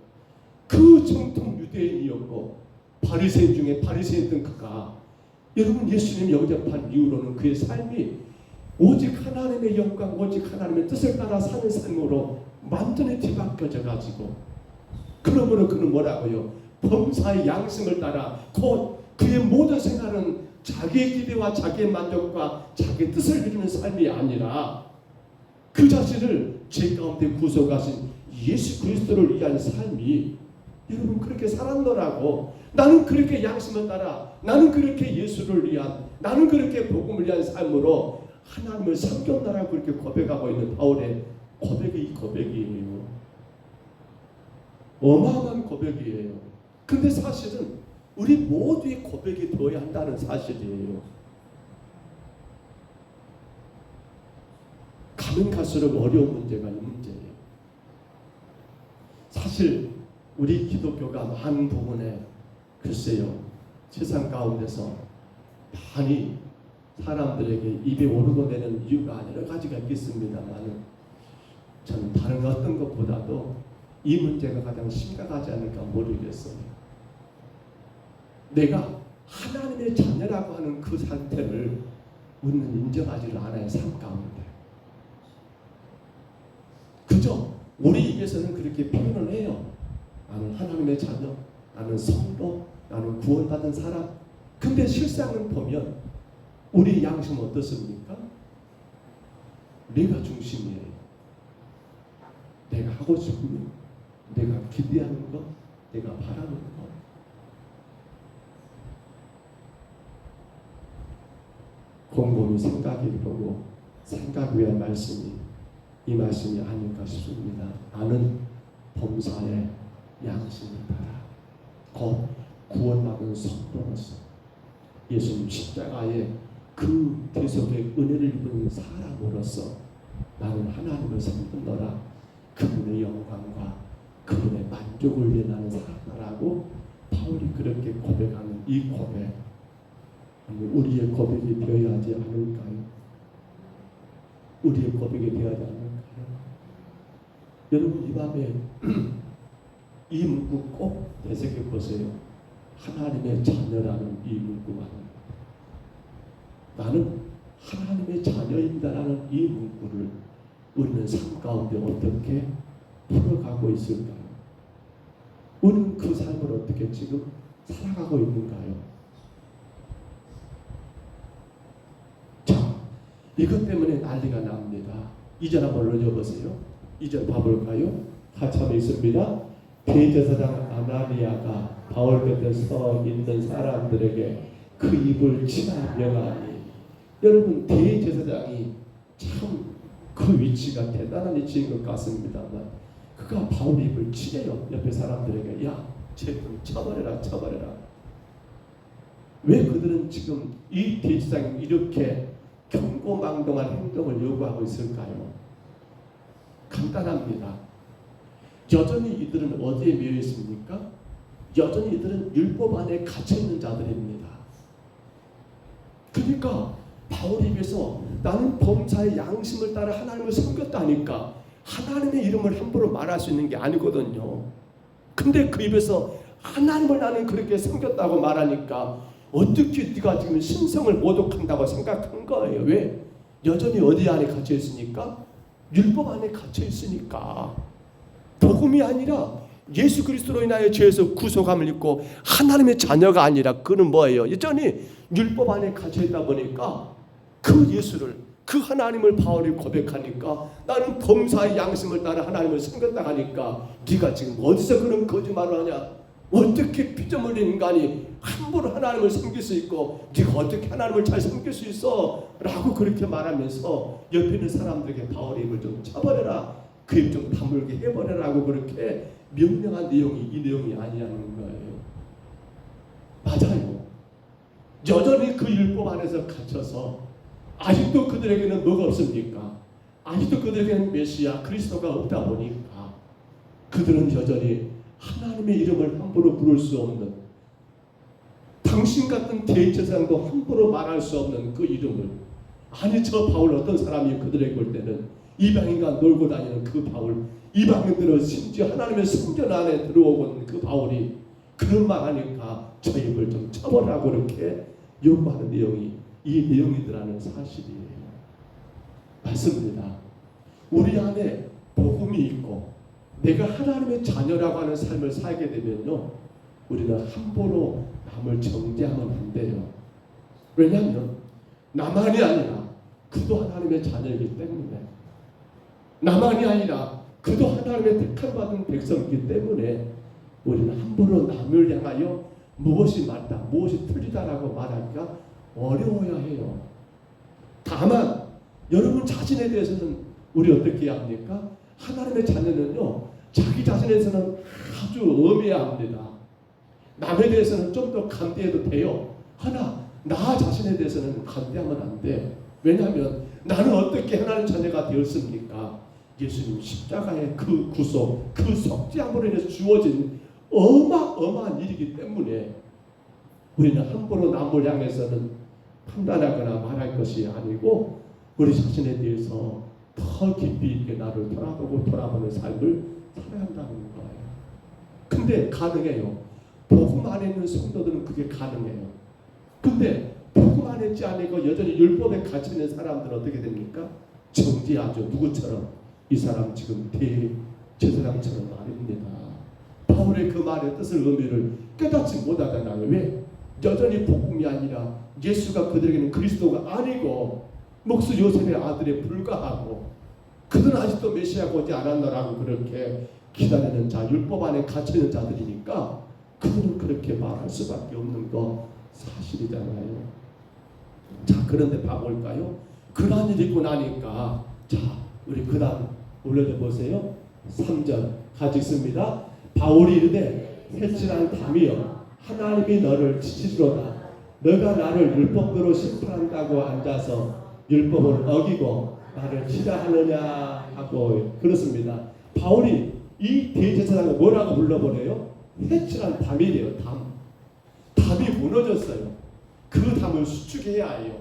Speaker 3: 그 정통 유대인이었고 바리새인 중에 바리새인던 그가 여러분 예수님 영접한 이후로는 그의 삶이 오직 하나님의 영광 오직 하나님의 뜻을 따라 사는 삶으로 완전히 뒤바뀌어져 가지고 그러므로 그는 뭐라고요? 범사의 양심을 따라 곧 그의 모든 생활은 자기의 기대와 자기의 만족과 자기의 뜻을 이루는 삶이 아니라 그 자신을 죄 가운데 구속하신 예수 그리스도를 위한 삶이 여러분 그렇게 살았노라고 나는 그렇게 양심을 따라 나는 그렇게 예수를 위한 나는 그렇게 복음을 위한 삶으로 하나님을 섬겼노라고 그렇게 고백하고 있는 바울의 고백이 이 고백이에요. 어마어마한 고백이에요. 근데 사실은 우리 모두의 고백이 되어야 한다는 사실이에요. 가면 갈수록 어려운 문제가 이 문제예요. 사실 우리 기독교가 많은 부분에 글쎄요 세상 가운데서 많이 사람들에게 입에 오르고 내는 이유가 여러 가지가 있겠습니다만 저는 다른 어떤 것보다도 이 문제가 가장 심각하지 않을까 모르겠어요. 내가 하나님의 자녀라고 하는 그 상태를 우리는 인정하지를 않아요. 삶 가운데 그저 우리 입에서는 그렇게 표현을 해요. 나는 하나님의 자녀, 나는 성도, 나는 구원받은 사람. 근데 실상은 보면 우리 양심은 어떻습니까? 내가 중심이에요. 내가 하고 싶은 것, 내가 기대하는 것, 내가 바라는 것. 곰곰이 생각해보고 생각 외의 말씀이 이 말씀이 아닐까 싶습니다. 나는 범사의 양심을 따라 곧 구원받은 성도로서 예수님 십자가의 그 대속의 은혜를 입은 사람으로서 나는 하나님을 섬기노라. 그분의 영광과 그분의 만족을 위해 나는 살아나라고 바울이 그렇게 고백하는 이 고백, 우리의 고백이 되어야 하지 않을까요? 우리의 고백이 되어야 하지 않을까요? 여러분 이 밤에 이 문구 꼭 되새겨 보세요. 하나님의 자녀라는 이 문구가 나는 하나님의 자녀입니다라는 이 문구를 우리는 삶 가운데 어떻게 풀어가고 있을까요? 우리는 그 삶을 어떻게 지금 살아가고 있는가요? 자, 이것 때문에 난리가 납니다. 2절 한번 올려보세요. 2절 봐볼까요? 한참 있습니다. 대제사장 아나니아가 바울 곁에 서 있는 사람들에게 그 입을 치라 명하니 여러분 대제사장이 참 그 위치가 대단한 위치인 것 같습니다만 그가 바울의 입을 치래요. 옆에 사람들에게 야 쟤좀 쳐버려라 쳐버려라. 왜 그들은 지금 이 대제사장이 이렇게 경고망동한 행동을 요구하고 있을까요? 간단합니다. 여전히 이들은 어디에 매여 있습니까? 여전히 이들은 율법 안에 갇혀 있는 자들입니다. 그러니까 바울의 입에서 나는 범사의 양심을 따라 하나님을 섬겼다니까 하나님의 이름을 함부로 말할 수 있는 게 아니거든요. 근데 그 입에서 하나님을 나는 그렇게 섬겼다고 말하니까 어떻게 네가 지금 신성을 모독한다고 생각한 거예요. 왜? 여전히 어디 안에 갇혀 있으니까? 율법 안에 갇혀 있으니까. 복음이 아니라 예수 그리스도로 인하여 죄에서 구속함을 입고 하나님의 자녀가 아니라 그는 뭐예요? 여전히 율법 안에 갇혀 있다 보니까 그 예수를 그 하나님을 바울이 고백하니까 나는 범사의 양심을 따라 하나님을 섬겼다 하니까 네가 지금 어디서 그런 거짓말을 하냐? 어떻게 피점 흘린 인간이 함부로 하나님을 섬길 수 있고 네가 어떻게 하나님을 잘 섬길 수 있어? 라고 그렇게 말하면서 옆에 있는 사람들에게 바울의 입을 좀 쳐버려라, 그 입 좀 다물게 해버려라고 그렇게 명령한 내용이 이 내용이 아니라는 거예요. 맞아요. 여전히 그 율법 안에서 갇혀서 아직도 그들에게는 뭐가 없습니까? 아직도 그들에게는 메시아 그리스도가 없다 보니까 그들은 여전히 하나님의 이름을 함부로 부를 수 없는, 당신 같은 대제사장도 함부로 말할 수 없는 그 이름을, 아니 저 바울 어떤 사람이 그들에게 볼 때는 이방인과 놀고 다니는 그 바울, 이방인들은 심지어 하나님의 성전 안에 들어오고 그 바울이 그런 말 하니까 저 입을 좀 쳐보라고 그렇게 요구하는 내용이 이 내용이더라는 사실이에요. 맞습니다. 우리 안에 복음이 있고 내가 하나님의 자녀라고 하는 삶을 살게 되면요, 우리는 함부로 남을 정죄하면 안 돼요. 왜냐하면 나만이 아니라 그도 하나님의 자녀이기 때문에, 나만이 아니라 그도 하나님의 택함 받은 백성이기 때문에 우리는 함부로 남을 향하여 무엇이 맞다, 무엇이 틀리다라고 말하기가 어려워야 해요. 다만 여러분 자신에 대해서는 우리 어떻게 해야 합니까? 하나님의 자녀는요, 자기 자신에 대해서는 아주 엄해야 합니다. 남에 대해서는 좀 더 간대해도 돼요. 하나 나 자신에 대해서는 간대하면 안 돼. 왜냐하면 나는 어떻게 하나님 자녀가 되었습니까? 예수님 십자가의 그 구속, 그 속죄함으로 인해서 주어진 어마어마한 일이기 때문에 우리는 함부로 남을 향해서는 판단하거나 말할 것이 아니고 우리 자신에 대해서 더 깊이 있게 나를 돌아보는 삶을 살아야 한다는 거예요. 근데 가능해요. 복음 안에 있는 성도들은 그게 가능해요. 근데 복음 안에 있지 않고 여전히 율법에 갇혀있는 사람들은 어떻게 됩니까? 정죄하죠. 누구처럼? 이 사람 지금 대제사장처럼 말입니다. 바울의 그 말의 뜻을, 의미를 깨닫지 못하잖아요. 왜? 여전히 복음이 아니라 예수가 그들에게는 그리스도가 아니고 목수 요셉의 아들에 불과하고 그들은 아직도 메시아가 오지 않았나라고 그렇게 기다리는 자, 율법 안에 갇혀있는 자들이니까 그들은 그렇게 말할 수밖에 없는 거 사실이잖아요. 자, 그런데 봐볼까요? 그런 일이 있고 나니까, 자, 우리 그 다음 올려줘 보세요. 3절 같이 읽습니다. 바울이 이르되 회칠한 담이여, 하나님이 너를 지치시로다. 너가 나를 율법대로 심판한다고 앉아서 율법을 어기고 나를 치라 하느냐 하고 그렇습니다. 바울이 이 대제사장을 뭐라고 불러버려요? 회칠한 담이래요. 담이 무너졌어요. 그 담을 수축해야 해요.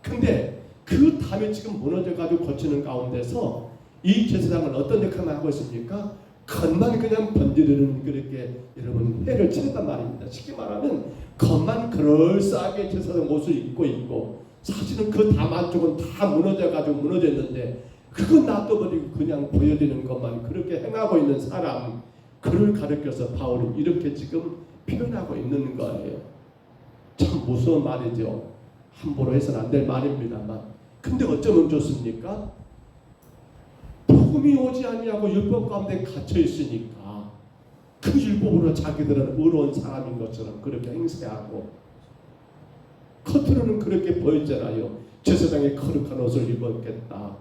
Speaker 3: 근데 그 담이 지금 무너져가지고 거치는 가운데서 이 제사장은 어떤 역할을 하고 있습니까? 겉만 그냥 번지르는 그렇게 여러분 회를 치렀단 말입니다. 쉽게 말하면 겉만 그럴싸하게 제사장 옷을 입고 있고 사실은 그 담 안쪽은 다 무너져가지고 무너졌는데 그건 놔둬버리고 그냥 보여지는 것만 그렇게 행하고 있는 사람, 그를 가르쳐서 바울은 이렇게 지금 표현하고 있는 거예요. 참 무서운 말이죠. 함부로 해서는 안 될 말입니다만, 근데 어쩌면 좋습니까? 복음이 오지 아니하고 율법 가운데 갇혀 있으니까 그 율법으로 자기들은 의로운 사람인 것처럼 그렇게 행세하고 겉으로는 그렇게 보였잖아요. 제사장이 거룩한 옷을 입었겠다.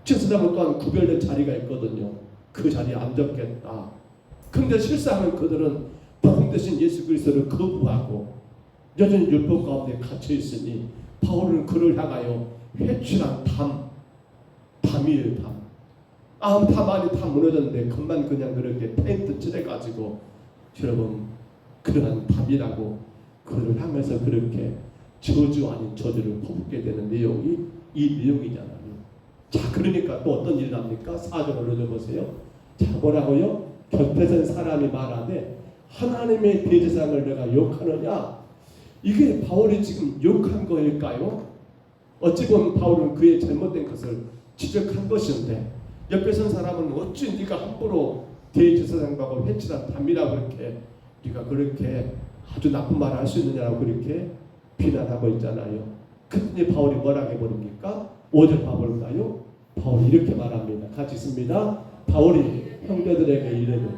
Speaker 3: 제사장은 또한 구별된 자리가 있거든요. 그 자리에 앉았겠다. 그런데 실상은 그들은 복음 대신 예수 그리스도를 거부하고 여전히 율법 가운데 갇혀 있으니 바울은 그를 향하여 회칠한 담이에요. 담 안이 다 무너졌는데 그만 그냥 그렇게 페인트 칠해가지고 여러분 그러한 담이라고 그를 향해서 그렇게 저주 아닌 저주를 퍼붓게 되는 내용이 이 내용이잖아요. 자, 그러니까 또 어떤 일이 납니까? 4절 올려보세요. 자, 뭐라고요? 곁에 선 사람이 말하되 하나님의 대제사장을 내가 욕하느냐? 이게 바울이 지금 욕한 거일까요? 어찌 보면 바울은 그의 잘못된 것을 지적한 것인데 옆에 선 사람은 어찌 네가 함부로 대제사장하고 회칠한 담이라고 그렇게 네가 그렇게 아주 나쁜 말을 할 수 있느냐고 그렇게 비난하고 있잖아요. 그랬더니 바울이 뭐라고 해버립니까? 5절 봐볼까요? 바울이 이렇게 말합니다. 같이 있습니다. 바울이 형제들에게 이르되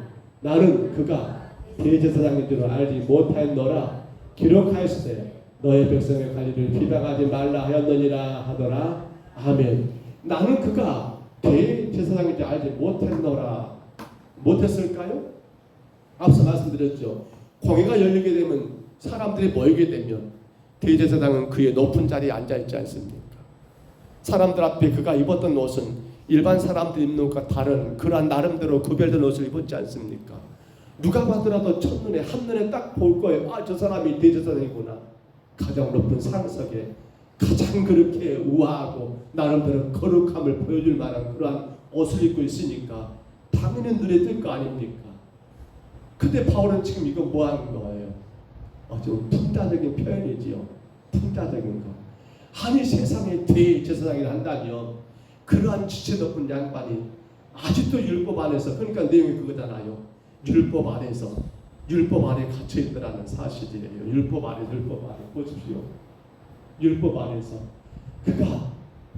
Speaker 3: 나는 그가 대제사장인 줄 알지 못하였노라. 기록하였으되 너의 백성의 관리를 비방하지 말라 하였느니라 하더라. 아멘. 나는 그가 대제사장인 줄 알지 못했노라. 못했을까요? 앞서 말씀드렸죠. 공회가 열리게 되면 사람들이 모이게 되면 대제사장은 그의 높은 자리에 앉아있지 않습니까? 사람들 앞에 그가 입었던 옷은 일반 사람들이 입는 것과 다른 그러한 나름대로 구별된 옷을 입었지 않습니까? 누가 봐더라도 첫눈에 한눈에 딱 볼 거예요. 아, 저 사람이 대제사장이구나. 가장 높은 상석에 가장 그렇게 우아하고 나름대로 거룩함을 보여줄 만한 그러한 옷을 입고 있으니까 당연히 눈에 띌 거 아닙니까? 근데 바울은 지금 이거 뭐 하는 거예요? 좀 풍자적인 표현이지요. 풍자적인 거. 아니 세상에 대제사장이라 한다면 그러한 지체 높은 양반이 아직도 율법 안에서, 그러니까 내용이 그거잖아요. 율법 안에 갇혀 있더라는 사실이에요. 율법 안에 보십시오. 율법 안에서 그가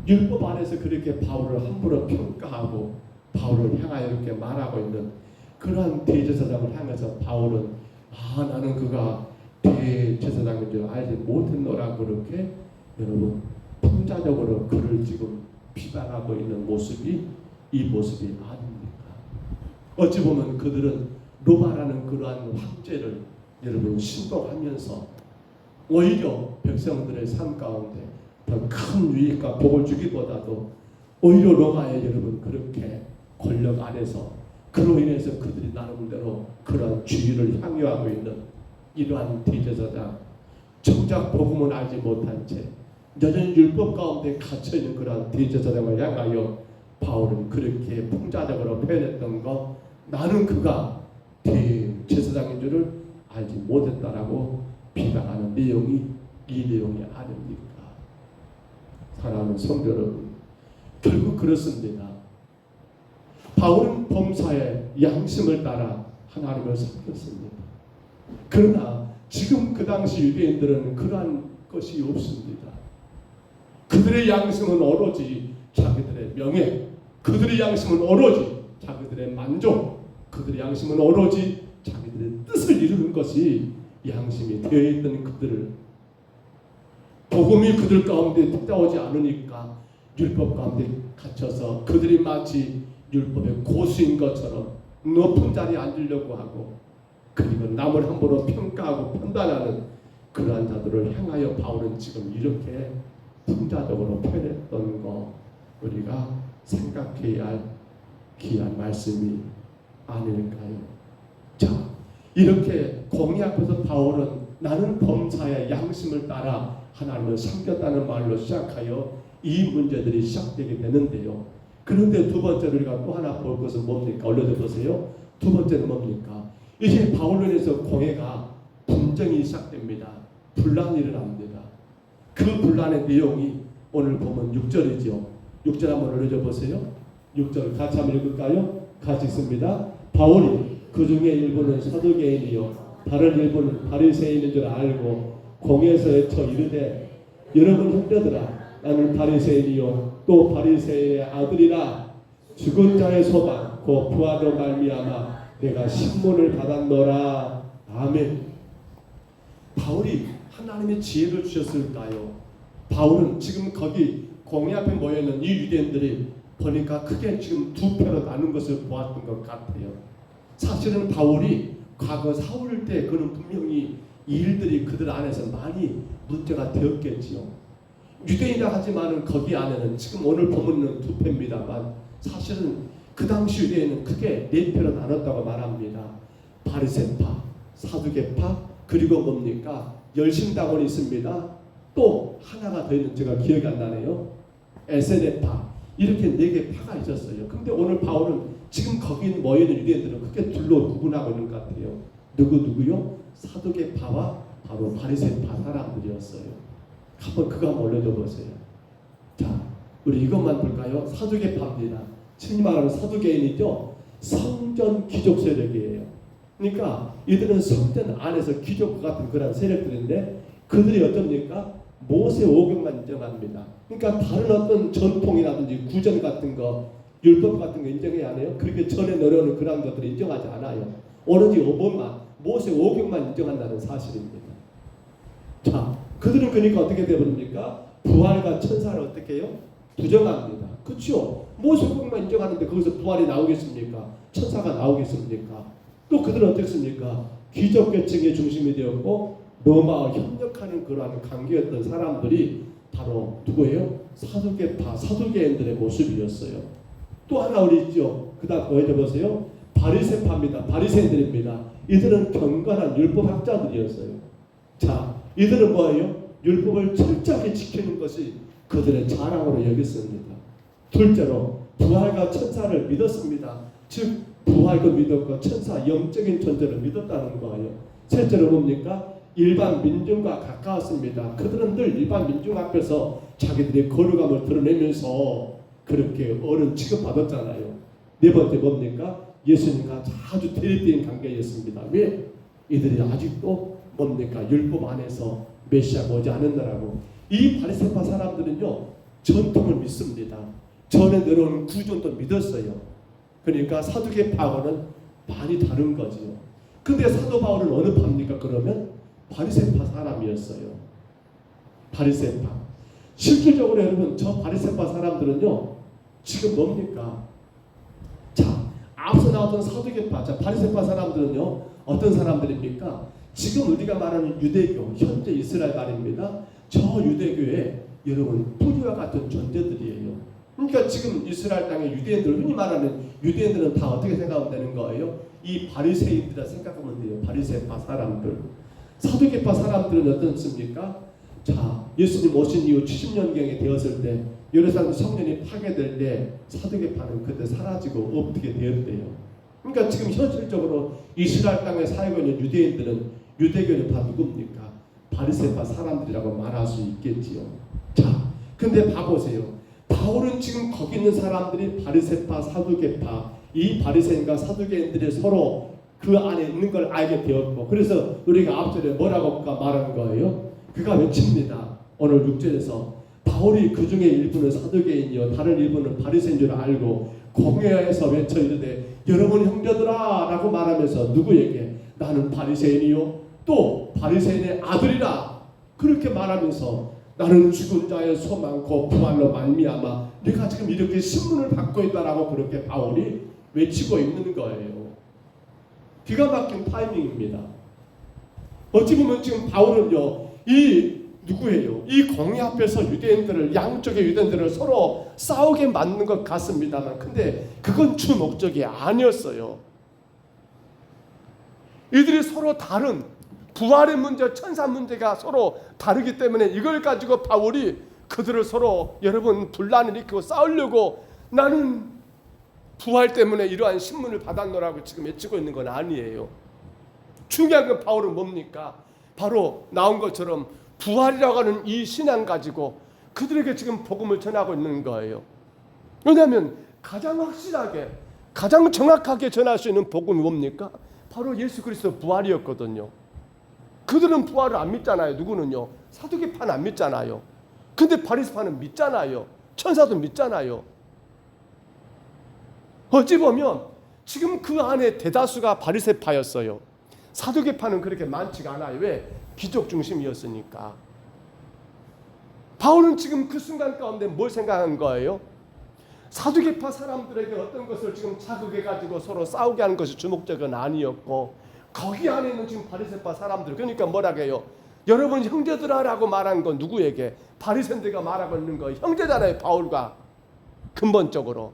Speaker 3: 율법 안에서 그렇게 바울을 함부로 평가하고 바울을 향하여 이렇게 말하고 있는 그러한 대제사장을 향해서 바울은 나는 그가 대제사장인 줄 알지 못했노라 그렇게 여러분 풍자적으로 그를 지금 비방하고 있는 모습이 이 모습이 아닙니까? 어찌 보면 그들은 로마라는 그러한 황제를 여러분 신봉하면서 오히려 백성들의 삶 가운데 더 큰 유익과 복을 주기보다도 오히려 로마의 여러분 그렇게 권력 안에서 그로 인해서 그들이 나름대로 그러한 주의를 향유하고 있는 이러한 대제사장, 정작 복음을 알지 못한 채 여전히 율법 가운데 갇혀있는 그러한 대제사장을 향하여 바울은 그렇게 풍자적으로 표현했던 거, 나는 그가 대제사장인 줄을 알지 못했다라고 비방하는 내용이 이 내용이 아닙니까? 사랑하는 성도 여러분, 결국 그렇습니다. 바울은 범사의 양심을 따라 하나님을 섬겼습니다. 그러나 지금 그 당시 유대인들은 그러한 것이 없습니다. 그들의 양심은 오로지 자기들의 명예, 그들의 양심은 오로지 자기들의 만족, 그들의 양심은 오로지 자기들의 뜻을 이루는 것이 양심이 되어 있던 그들을, 복음이 그들 가운데 찾아오지 않으니까 율법 가운데 갇혀서 그들이 마치 율법의 고수인 것처럼 높은 자리에 앉으려고 하고, 그리고 남을 함부로 평가하고 판단하는 그러한 자들을 향하여 바울은 지금 이렇게 풍자적으로 표현했던 거, 우리가 생각해야 할 귀한 말씀이 아닐까요? 자, 이렇게 공의 앞에서 바울은 나는 범사의 양심을 따라 하나님을 섬겼다는 말로 시작하여 이 문제들이 시작되게 되는데요. 그런데 두 번째로 우리가 또 하나 볼 것은 뭡니까? 올려줘 보세요. 두 번째는 뭡니까? 이제 바울로 인해서 공회가 분쟁이 시작됩니다. 분란이 일어납니다. 그 분란의 내용이 오늘 보면 6절이죠. 6절 한번 올려줘 보세요. 6절 같이 한번 읽을까요? 같이 읽습니다. 바울이 그 중에 일부는 사두개인이요 다른 일부는 바리새인인 줄 알고 공회에서 외쳐 이르되 여러분 형제들아 나는 바리새인이요 또 바리새인의 아들이라 죽은 자의 소망 곧 부활로 말미암아 내가 신문을 받았노라. 아멘. 바울이 하나님의 지혜를 주셨을까요? 바울은 지금 거기 공회 앞에 모여있는 이 유대인들이 보니까 크게 지금 두 표로 나눈 것을 보았던 것 같아요. 사실은 바울이 과거 사울 때 그는 분명히 이 일들이 그들 안에서 많이 문제가 되었겠지요. 유대인이라 하지만은 거기 안에는 지금 오늘 본문은 두 표입니다만 사실은 그 당시 유대인은 크게 네 표로 나눴다고 말합니다. 바리새파, 사두개파, 그리고 뭡니까? 열심당원이 있습니다. 또 하나가 더 있는 제가 기억이 안 나네요. 에세네파. 이렇게 네 개 파가 있었어요. 근데 오늘 바울은 지금 거기 모여있는 유대인들은 크게 둘로 구분하고 있는 것 같아요. 누구요? 사두개파와 바로 바리새파 사람들이었어요. 한번 그거 한번 올려줘 보세요. 자, 우리 이것만 볼까요? 사두개파입니다. 흔히 말하는 사두개인이죠. 성전 귀족 세력이에요. 그러니까 이들은 성전 안에서 귀족 같은 그런 세력들인데 그들이 어떻습니까? 모세 오경만 인정합니다. 그러니까 다른 어떤 전통이라든지 구전 같은 거, 율법 같은 거 인정해야 하네요. 그렇게 전에 내려오는 그런 것들을 인정하지 않아요. 오로지 어본만 모세 오경만 인정한다는 사실입니다. 자, 그들은 그러니까 어떻게 되버립니까? 부활과 천사를 어떻게 해요? 부정합니다. 그렇죠? 모세 오경만 인정하는데 거기서 부활이 나오겠습니까? 천사가 나오겠습니까? 또 그들은 어떻습니까? 귀족계층의 중심이 되었고 로마와 협력하는 그러한 관계였던 사람들이 바로 누구예요? 사두개파, 사두개인들의 모습이었어요. 또 하나 우리 있죠. 그 다음 보여줘 보세요. 바리새파입니다. 바리새인들입니다. 이들은 경건한 율법학자들이었어요. 자, 이들은 뭐예요? 율법을 철저하게 지키는 것이 그들의 자랑으로 여겼습니다. 둘째로 부활과 천사를 믿었습니다. 즉 부활도 믿었고 천사 영적인 존재를 믿었다는 거예요. 셋째로 뭡니까? 일반 민중과 가까웠습니다. 그들은 늘 일반 민중 앞에서 자기들의 거룩함을 드러내면서 그렇게 어른 취급받았잖아요. 네 번째 뭡니까? 예수님과 아주 대립된 관계였습니다. 왜? 이들이 아직도 뭡니까? 율법 안에서 메시아가 오지 않는다라고. 이 바리새파 사람들은요 전통을 믿습니다. 전에 내려오는 구존도 믿었어요. 그러니까 사두개파하고는 많이 다른 거죠. 근데 사도 바울은 어느 파입니까? 그러면 바리새파 사람이었어요. 바리새파. 실질적으로 여러분 저 바리새파 사람들은요 지금 뭡니까? 자, 앞서 나왔던 사두개파, 자 바리새파 사람들은요 어떤 사람들입니까? 지금 우리가 말하는 유대교, 현재 이스라엘 말입니다. 저 유대교에 여러분 뿌리와 같은 존재들이에요. 그러니까 지금 이스라엘 땅의 유대인들, 흔히 말하는 유대인들은 다 어떻게 생각하면 되는 거예요? 이 바리새인들이라 생각하면 돼요. 바리새파 사람들. 사두개파 사람들은 어떻습니까? 자, 예수님 오신 이후 70년경에 되었을 때 예루살렘 성전이 파괴될 때 사두개파는 그때 사라지고 없게 되었대요. 그러니까 지금 현실적으로 이스라엘 땅에 살고 있는 유대인들은 유대교는 다 누굽니까? 바리새파 사람들이라고 말할 수 있겠지요. 자, 근데 봐보세요. 바울은 지금 거기 있는 사람들이 바리새파, 사두개파, 이 바리새인과 사두개인들이 서로 그 안에 있는 걸 알게 되었고, 그래서 우리가 앞절에 뭐라고 말하는 거예요? 그가 외칩니다. 오늘 6절에서 바울이 그 중에 일부는 사두개인이요 다른 일부는 바리새인 줄 알고 공회에서 외쳐 이르되 여러분 형제들아 라고 말하면서 누구에게? 나는 바리새인이요 또 바리새인의 아들이라 그렇게 말하면서 나는 죽은 자의 소망 곧 부활로 말미암아 내가 지금 이렇게 신문을 받고 있다라고 그렇게 바울이 외치고 있는 거예요. 기가 막힌 타이밍입니다. 어찌 보면 지금 바울은요 이 누구예요? 이 공회 앞에서 유대인들을 양쪽의 유대인들을 서로 싸우게 만든 것 같습니다만 근데 그건 주 목적이 아니었어요. 이들이 서로 다른 부활의 문제, 천사 문제가 서로 다르기 때문에 이걸 가지고 바울이 그들을 서로 여러분 분란을 일으키고 싸우려고 나는 부활 때문에 이러한 신문을 받았노라고 지금 외치고 있는 건 아니에요. 중요한 건 바울은 뭡니까? 바로 나온 것처럼 부활이라고 하는 이 신앙 가지고 그들에게 지금 복음을 전하고 있는 거예요. 왜냐하면 가장 확실하게 가장 정확하게 전할 수 있는 복음이 뭡니까? 바로 예수 그리스도 부활이었거든요. 그들은 부활을 안 믿잖아요. 누구는요? 사두개파는 안 믿잖아요. 근데 바리새파는 믿잖아요. 천사도 믿잖아요. 어찌 보면 지금 그 안에 대다수가 바리새파였어요. 사두개파는 그렇게 많지가 않아요. 왜? 귀족 중심이었으니까. 바울은 지금 그 순간 가운데 뭘 생각한 거예요? 사두개파 사람들에게 어떤 것을 지금 자극해가지고 서로 싸우게 하는 것이 주목적은 아니었고 거기 안에 있는 지금 바리새파 사람들 그러니까 뭐라고 해요? 여러분 형제들아라고 말한 건 누구에게? 바리새인들과 말하고 있는 거 형제잖아요. 바울과 근본적으로.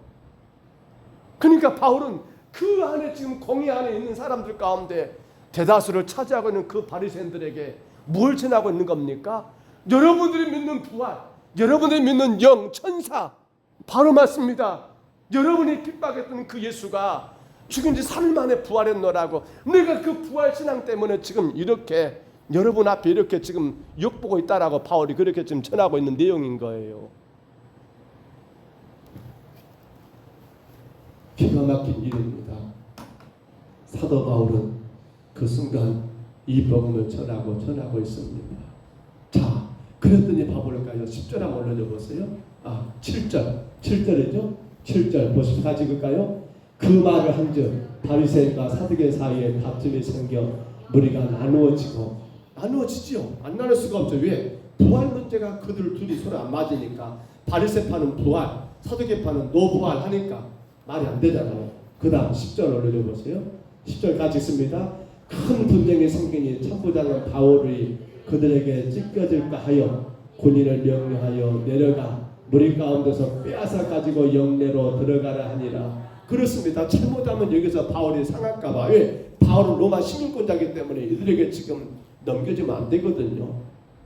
Speaker 3: 그러니까 바울은 그 안에 지금 공의 안에 있는 사람들 가운데 대다수를 차지하고 있는 그 바리새인들에게 뭘 전하고 있는 겁니까? 여러분들이 믿는 부활, 여러분들이 믿는 영, 천사 바로 맞습니다. 여러분이 핍박했던 그 예수가 죽은 지 3일 만에 부활했노라고 내가 그 부활 신앙 때문에 지금 이렇게 여러분 앞에 이렇게 지금 욕보고 있다라고 바울이 그렇게 지금 전하고 있는 내용인 거예요. 기가 막힌 일입니다. 사도 바울은 그 순간 이 복음을 전하고 있습니다. 자, 그랬더니 봐볼까요? 10절 한번 올려줘 보세요. 7절이죠? 7절 보시면 같이 읽을까요? 그 말을 한즉 바리새인과 사두개 사이에 다툼이 생겨 무리가 나누어지죠. 안 나눌 수가 없죠. 왜? 부활 문제가 그들 둘이 서로 안 맞으니까. 바리새파는 부활, 사두개파는 노부활 하니까 말이 안 되잖아요. 그 다음 10절 올려줘 보세요. 10절 같이 있습니다. 큰 분쟁이 생기니 천부장은 바울이 그들에게 찢겨질까 하여 군인을 명령하여 내려가 무리 가운데서 빼앗아 가지고 영내로 들어가라 하니라. 그렇습니다. 잘못하면 여기서 바울이 상할까봐. 왜? 바울은 로마 시민권자이기 때문에 이들에게 지금 넘겨주면 안 되거든요.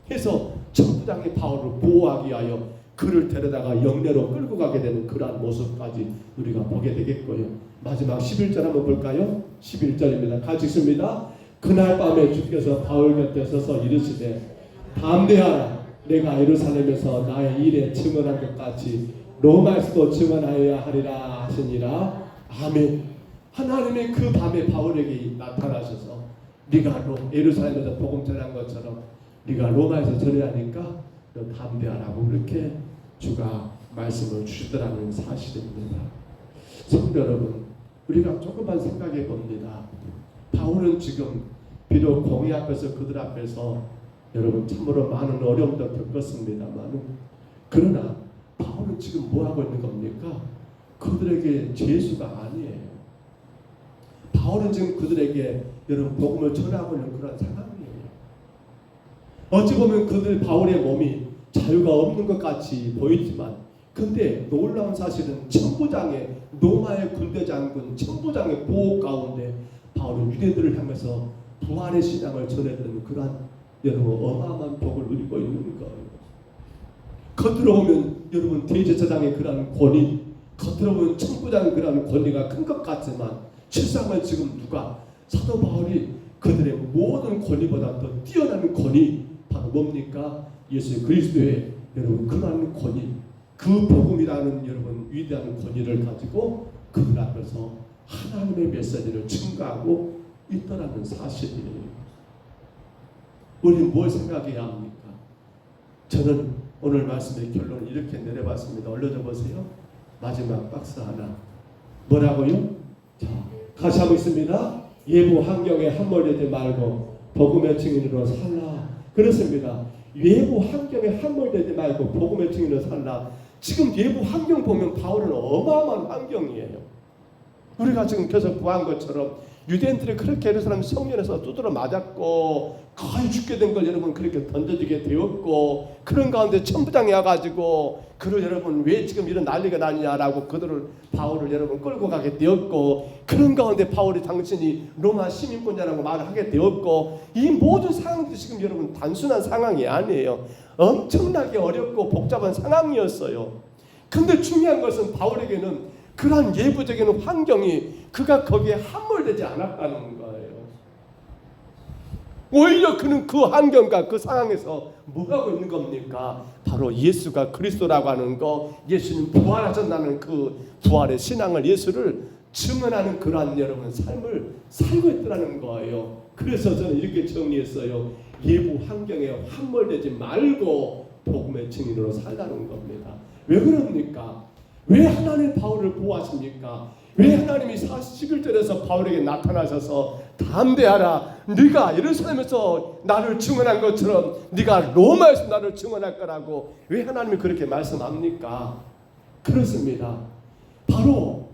Speaker 3: 해서 천부장이 바울을 보호하기 위하여 그를 데려다가 영내로 끌고 가게 되는 그러한 모습까지 우리가 보게 되겠고요. 마지막 11절 한번 볼까요? 11절입니다. 같이 읽습니다. 그날 밤에 주께서 바울 곁에 서서 이르시되 담대하라. 내가 예루살렘에서 나의 일에 증언한 것 같이 로마에서도 증언하여야 하리라 하시니라. 아멘. 하나님의 그 밤에 바울에게 나타나셔서 네가 예루살렘에서 복음 전한 것처럼 네가 로마에서 전하니까 너 담대하라고 그렇게 주가 말씀을 주시더라는 사실입니다. 성도 여러분, 우리가 조금만 생각해 봅니다. 바울은 지금 비록 공의 앞에서 그들 앞에서 여러분 참으로 많은 어려움도 겪었습니다만, 그러나 바울은 지금 뭐 하고 있는 겁니까? 그들에게 죄수가 아니에요. 바울은 지금 그들에게 여러분 복음을 전하고 있는 그런 상황이에요. 어찌 보면 그들 바울의 몸이 자유가 없는 것 같이 보이지만, 근데 놀라운 사실은 천부장의 로마의 군대 장군 천부장의 보호 가운데 바울은 유대들을 향해서 부활의 신앙을 전했던 그러한 여러분 어마어마한 복을 누리고 있는 거예요. 겉으로 보면 여러분 대제사장의 그러한 권위, 겉으로 보면 천부장의 그러한 권위가 큰 것 같지만 실상은 지금 누가 사도 바울이 그들의 모든 권위보다 더 뛰어난 권위 바로 뭡니까? 예수 그리스도의 여러분 그러한 권위, 그 복음이라는 여러분 위대한 권위를 가지고 그들 앞에서 하나님의 메시지를 증거하고 있더라는 사실이에요. 우리는 뭘 생각해야 합니까? 저는 오늘 말씀의 결론을 이렇게 내려봤습니다. 올려줘 보세요. 마지막 박스 하나. 뭐라고요? 자, 같이 하고 있습니다. 예부 환경에 함몰되지 말고 복음의 증인으로 살라. 그렇습니다. 외부 환경에 함몰되지 말고 복음의 증인으로 살라. 지금 외부 환경 보면 바울은 어마어마한 환경이에요. 우리가 지금 계속 보한 것처럼 유대인들이 그렇게 예루살렘 성전에서 두드러 맞았고 거의 죽게 된 걸 여러분 그렇게 던져지게 되었고, 그런 가운데 천부장이 와가지고 그를 여러분 왜 지금 이런 난리가 나냐라고 그들을 바울을 여러분 끌고 가게 되었고, 그런 가운데 바울이 당신이 로마 시민권자라고 말을 하게 되었고, 이 모든 상황들이 지금 여러분 단순한 상황이 아니에요. 엄청나게 어렵고 복잡한 상황이었어요. 근데 중요한 것은 바울에게는 그러한 예부적인 환경이 그가 거기에 함몰되지 않았다는 거예요. 오히려 그는 그 환경과 그 상황에서 뭐 하고 있는 겁니까? 바로 예수가 그리스도라고 하는 거, 예수님 부활하셨다는 그 부활의 신앙을, 예수를 증언하는 그러한 여러분 삶을 살고 있더라는 거예요. 그래서 저는 이렇게 정리했어요. 예부 환경에 함몰되지 말고 복음의 증인으로 살라는 겁니다. 왜 그럽니까? 왜 하나님 바울을 보호하십니까? 왜 하나님이 11절에서 바울에게 나타나셔서 담대하라, 네가 예루살렘에서 나를 증언한 것처럼 네가 로마에서 나를 증언할 거라고 왜 하나님이 그렇게 말씀합니까? 그렇습니다. 바로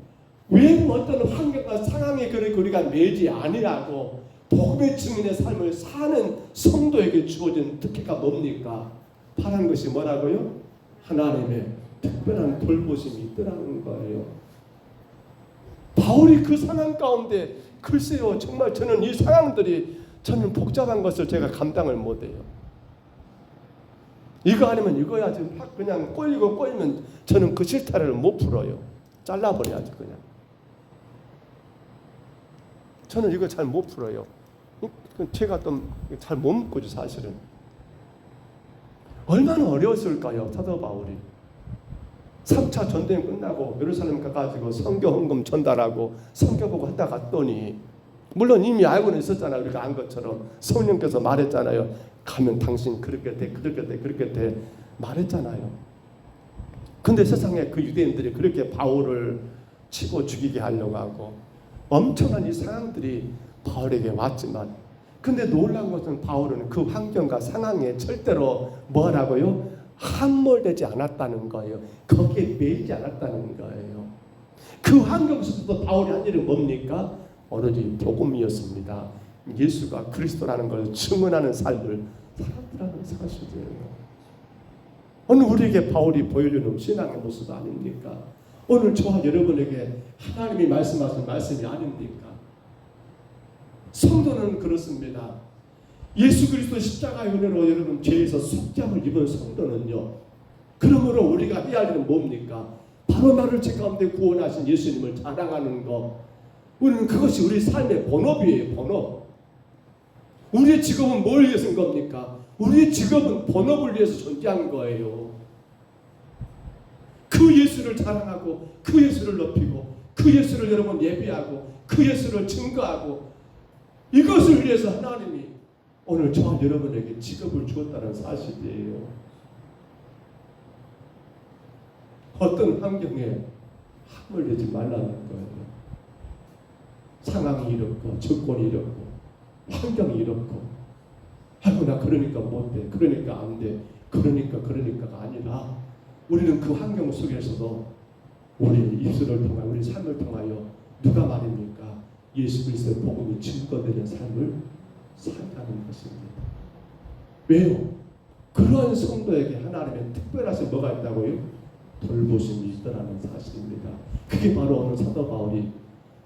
Speaker 3: 왜 어떤 환경과 상황에 우리가 매지 아니라고 복음의 증인의 삶을 사는 성도에게 주어진 특혜가 뭡니까? 바란 것이 뭐라고요? 하나님의 특별한 돌보심이 있더라는 거예요. 바울이 그 상황 가운데 글쎄요, 정말 저는 이 상황들이 저는 복잡한 것을 제가 감당을 못해요. 이거 아니면 이거야지 막 그냥 꼬이면 저는 그 실타래를 못 풀어요. 잘라버려야지 그냥. 저는 이거 잘 못 풀어요. 제가 또 잘 못 묶어죠 사실은. 얼마나 어려웠을까요 사도 바울이. 3차 전쟁 끝나고 예루살렘 가가지고 선교 헌금 전달하고 선교 보고 하다 갔더니, 물론 이미 알고는 있었잖아요. 우리가 안 것처럼 성령께서 말했잖아요. 가면 당신 그렇게 돼 말했잖아요. 근데 세상에 그 유대인들이 그렇게 바울을 치고 죽이게 하려고 하고 엄청난 이 상황들이 바울에게 왔지만, 근데 놀라운 것은 바울은 그 환경과 상황에 절대로 뭐라고요? 함몰되지 않았다는 거예요. 거기에 매이지 않았다는 거예요. 그 환경 속에서도 바울이 한 일은 뭡니까? 오로지 복음이었습니다. 예수가 그리스도라는 걸 증언하는 삶을 살았다는 사실이에요. 오늘 우리에게 바울이 보여주는 신앙의 모습 아닙니까? 오늘 저와 여러분에게 하나님이 말씀하신 말씀이 아닙니까? 성도는 그렇습니다. 예수 그리스도 십자가의 은혜로 여러분 죄에서 속죄함을 입은 성도는요, 그러므로 우리가 해야 할 일은 뭡니까? 바로 나를 죄 가운데 구원하신 예수님을 자랑하는 것. 우리는 그것이 우리 삶의 본업이에요. 본업. 우리의 직업은 뭘 위해서인 겁니까? 우리의 직업은 본업을 위해서 존재한 거예요. 그 예수를 자랑하고 그 예수를 높이고 그 예수를 여러분 예배하고 그 예수를 증거하고, 이것을 위해서 하나님이 오늘 저와 여러분에게 직업을 주었다는 사실이에요. 어떤 환경에 함을 내지 말라는 거예요. 상황이 이렇고 조건이 이렇고 환경이 이렇고, 아이고 나 그러니까 못돼, 그러니까 안돼, 그러니까가 아니라 우리는 그 환경 속에서도 우리 입술을 통하여 우리 삶을 통하여 누가 말입니까? 예수 그리스도의 복음이 증거되는 삶을 살아가는 것입니다. 왜요? 그러한 성도에게 하나님의 특별하신 뭐가 있다고요? 돌보심이 있다는 사실입니다. 그게 바로 오늘 사도 바울이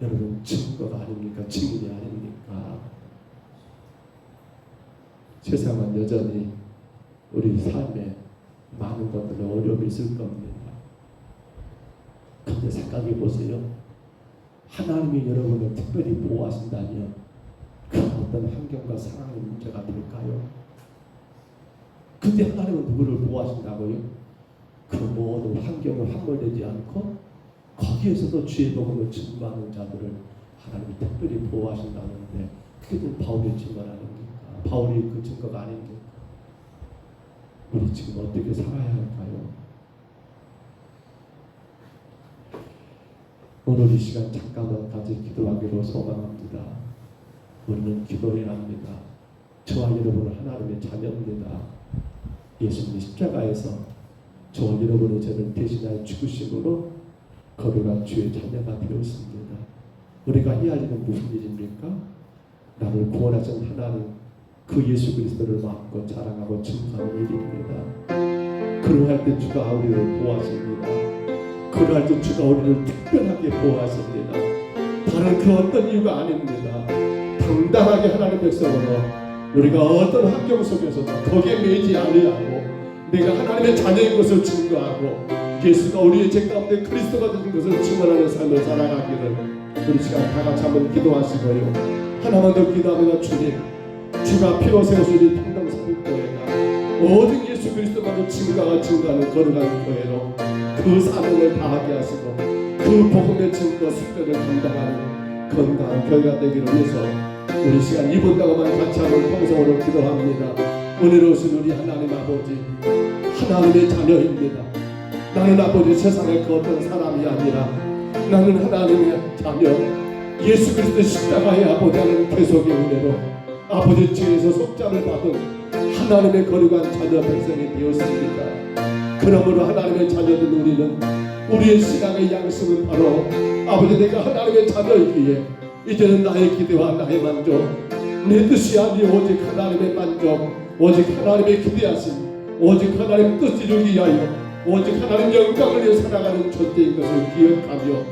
Speaker 3: 여러분 증거가 아닙니까? 증인이 아닙니까? 세상은 여전히 우리 삶에 많은 것들에 어려움이 있을 겁니다. 근데 생각해 보세요. 하나님이 여러분을 특별히 보호하신다면 그 어떤 환경과 상황의 문제가 될까요? 근데 하나님은 누구를 보호하신다고요? 그 모든 환경을 함몰되지 않고 거기에서도 주의 복음을 증거하는 자들을 하나님이 특별히 보호하신다는데, 그게 좀 바울의 증거 아닙니까? 바울이 그 증거가 아닙니까? 우리 지금 어떻게 살아야 할까요? 오늘 이 시간 잠깐만 같이 기도하기로 소망합니다. 우리는 기도해야 합니다. 저와 여러분은 하나님의 자녀입니다. 예수님이 십자가에서 저와 여러분의 죄를 대신하여 죽으심으로 거룩한 주의 자녀가 되었습니다. 우리가 해야 할 일은 무슨 일입니까? 나를 구원하신 하나님, 그 예수 그리스도를 마음껏 자랑하고 증거하는 일입니다. 그러할 때 주가 우리를 보호하십니다. 그러할 때 주가 우리를 특별하게 보호하십니다. 다른 그 어떤 이유가 아닙니다. 당당하게 하나님의 백성으로 우리가 어떤 환경 속에서도 거기에 매이지 아니하고 내가 하나님의 자녀인 것을 증거하고 예수가 우리의 죄 가운데 그리스도가 되신 것을 증언하는 삶을 살아가기를 우리 시간 다 같이 한번 기도하시고요. 하나만 더 기도하며, 주님, 주가 피로 세우시니 평등사복교회가 오직 예수 그리스도만을 증거하는 거룩한 교회로 그 사명을 다하게 하시고 그 복음의 증거 숙제를 감당하는 건강한 교회가 되기를 위해서 우리 시간 2분 동안만 같이 한번 통성으로 기도합니다. 은혜로우신 우리 하나님 아버지, 하나님의 자녀입니다. 나는 아버지 세상의 그 어떤 사람이 아니라 나는 하나님의 자녀, 예수 그리스도 십자가의 아버지 하는 계속의 은혜로 아버지 죄에서 속죄를 받은 하나님의 거룩한 자녀 백성이 되었습니다. 그러므로 하나님의 자녀된 우리는 우리의 신앙의 양심은 바로 아버지 내가 하나님의 자녀이기에 이제는 나의 기대와 나의 만족, 내 뜻이 아니 오직 하나님의 만족, 오직 하나님의 기대하심, 오직 하나님 뜻 이루기 위하여 오직 하나님 영광을 위해 살아가는 존재인 것을 기억하며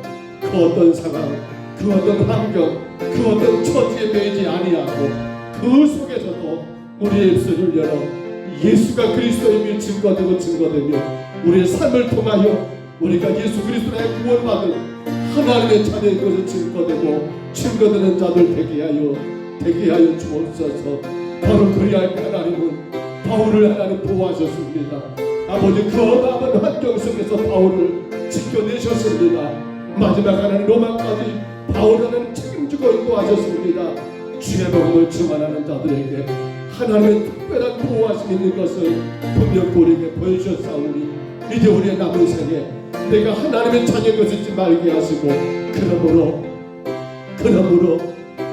Speaker 3: 그 어떤 상황, 그 어떤 환경, 그 어떤 처지에 매이지 아니하고 그 속에서도 우리의 입술을 열어 예수가 그리스도임을 증거되며 우리의 삶을 통하여 우리가 예수 그리스도의 구원받은 하나님의 자녀인 것을 증거되는 자들 되게 하여 주옵소서. 바로 그리할 때 하나님은 바울을 하나님 보호하셨습니다. 아버지 그 어마어마한 환경 속에서 바울을 지켜내셨습니다. 마지막 하나님 로마까지 바울을 책임지고 인도하셨습니다. 주의 복음을 증언하는 자들에게 하나님의 특별한 보호하심 있는 것을 분명 우리에게 보여주셨사오니 이제 우리의 남은 생에 내가 하나님의 자녀인 것을 잊지 말게 하시고 그러므로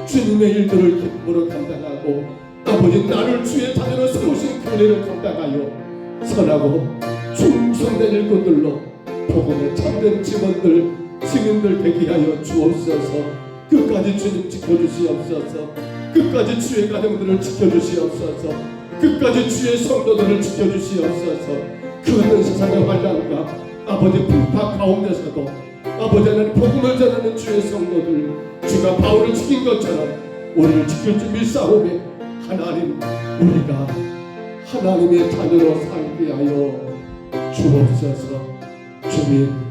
Speaker 3: 주님의 일들을 기쁨으로 감당하고 아버지 나를 주의 자녀로 세우신 그 은혜를 감당하여 선하고 충성된 일꾼들로 복음의 참된 직원들 증인들 되게 하여 주옵소서. 끝까지 주님 지켜주시옵소서. 끝까지 주의 가정들을 지켜주시옵소서. 끝까지 주의 성도들을 지켜주시옵소서. 그 어떤 세상의 환난과 아버지 풍파 가운데서도 아버지 하나님 복음을 전하는 주의 성도들 주가 바울을 지킨 것처럼 우리를 지킬 줄 믿사오매 하나님 우리가 하나님의 자녀로 살게 하여 주옵소서. 주님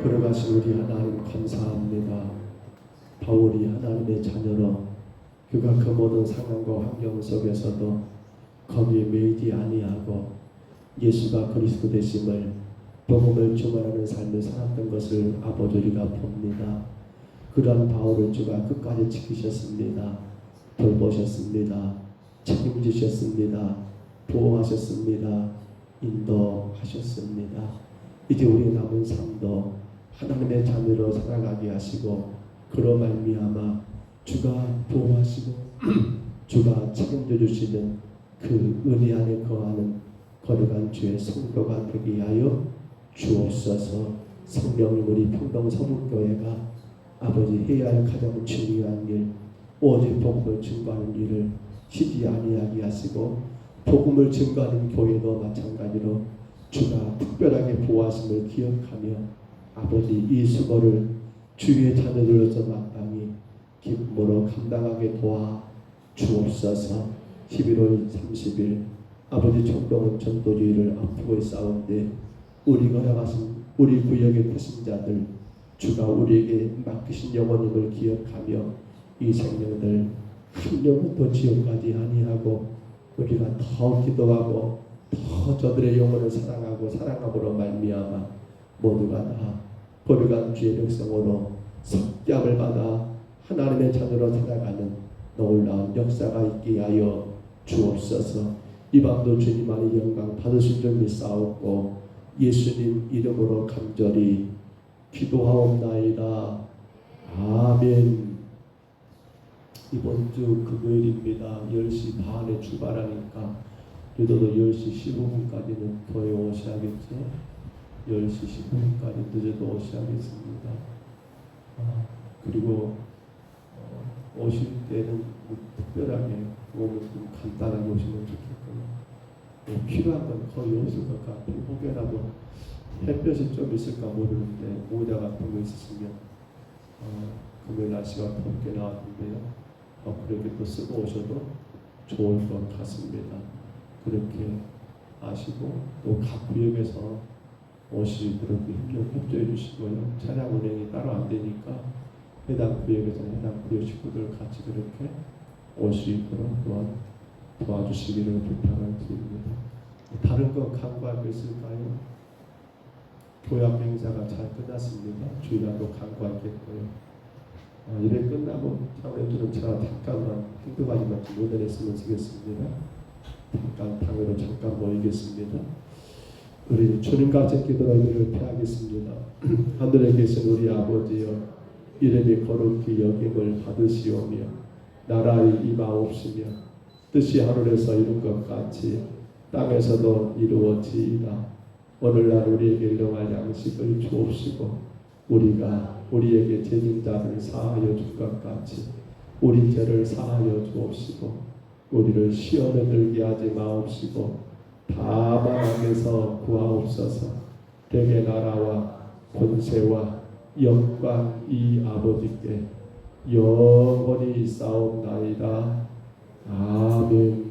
Speaker 1: 걸어가신 우리 하나님 감사합니다. 바울이 하나님의 자녀로 그가 그 모든 상황과 환경 속에서도 거기에 매이지 아니하고 예수가 그리스도 되심을 복음을 주관하는 삶을 살았던 것을 아버지 우리가 봅니다. 그러한 바울을 주가 끝까지 지키셨습니다. 돌보셨습니다. 책임지셨습니다. 보호하셨습니다. 인도하셨습니다. 이제 우리 남은 삶도 하나님의 자녀로 살아가게 하시고 그로 말미암아 주가 보호하시고 주가 책임져 주시는 그 은혜 안에 거하는 거룩한 주의 성도가 되게 하여 주옵소서. 성령님 우리 평동 서북교회가 아버지 해야 할 가장 중요한 일 오직 복음을 증거하는 일을 쉬지 아니하게 하시고 복음을 증거하는 교회도 마찬가지로 주가 특별하게 보호하심을 기억하며 아버지 이 수고를 주의 자녀들로서 마땅히 기쁨으로 감당하게 도와 주옵소서. 11월 30일 아버지 총동원 전도주의를 앞두고 있사온데 우리가 나가신 우리 구역의 태신자들 주가 우리에게 맡기신 영혼임을 기억하며 이 생명들 한 영혼도 지옥까지 아니하고 우리가 더 기도하고 더 저들의 영혼을 사랑하고 사랑함으로 말미암아 모두가 다 거룩한 주의 백성으로 성장을 받아 하나님의 자녀로 살아가는 놀라운 역사가 있게 하여 주옵소서. 이 밤도 주님 안에 영광 받으신 줄 믿사옵고 예수님 이름으로 간절히 기도하옵나이다. 아멘. 이번 주 금요일입니다. 10시 반에 출발하니까 늦어도 10시 15분까지는 교회 오셔야겠죠. 10시 15분까지 늦어도 오셔야겠습니다. 그리고 오실 때는 특별하게 오면 좀 간단하게 오시면 좋겠고요. 필요한 건 거의 없을 것 같아요. 혹여라도 햇볕이 좀 있을까 모르는데 모자 같은 거 있으시면 금요일 날씨가 덥게 나왔는데요. 그렇게 또 쓰고 오셔도 좋을 것 같습니다. 그렇게 아시고 또 각 구역에서 오시도록 협조해 주시고요. 차량 운행이 따로 안 되니까 해당 구역에서는 해당 구역 식구들 같이 그렇게 오시도록 또한 도와주시기를 부탁을 드립니다. 다른 거 간구할 거 있을까요? 교양 행사가 잘 끝났습니다. 주일날도 간구하겠고요. 일에 끝나고 차원에들은 제가 잠깐만 한두 가지만 좀 의논했으면 좋겠습니다. 잠깐 당으로 잠깐 모이겠습니다. 우리 주님 같은 기도로 의미를 표하겠습니다. 하늘에 계신 우리 아버지여 이름이 거룩히 여김을 받으시오며 나라의 임하옵시며 뜻이 하늘에서 이룬 것 같이 땅에서도 이루어지이다. 오늘날 우리에게 일용할 양식을 주옵시고 우리가 우리에게 죄진 자를 사하여 줄 것 같이 우리 죄를 사하여 주옵시고 우리를 시험에 들게 하지 마옵시고 다만 악에서 구하옵소서. 대개 나라와 권세와 영광이 아버지께 영원히 있사옵나이다. 아멘.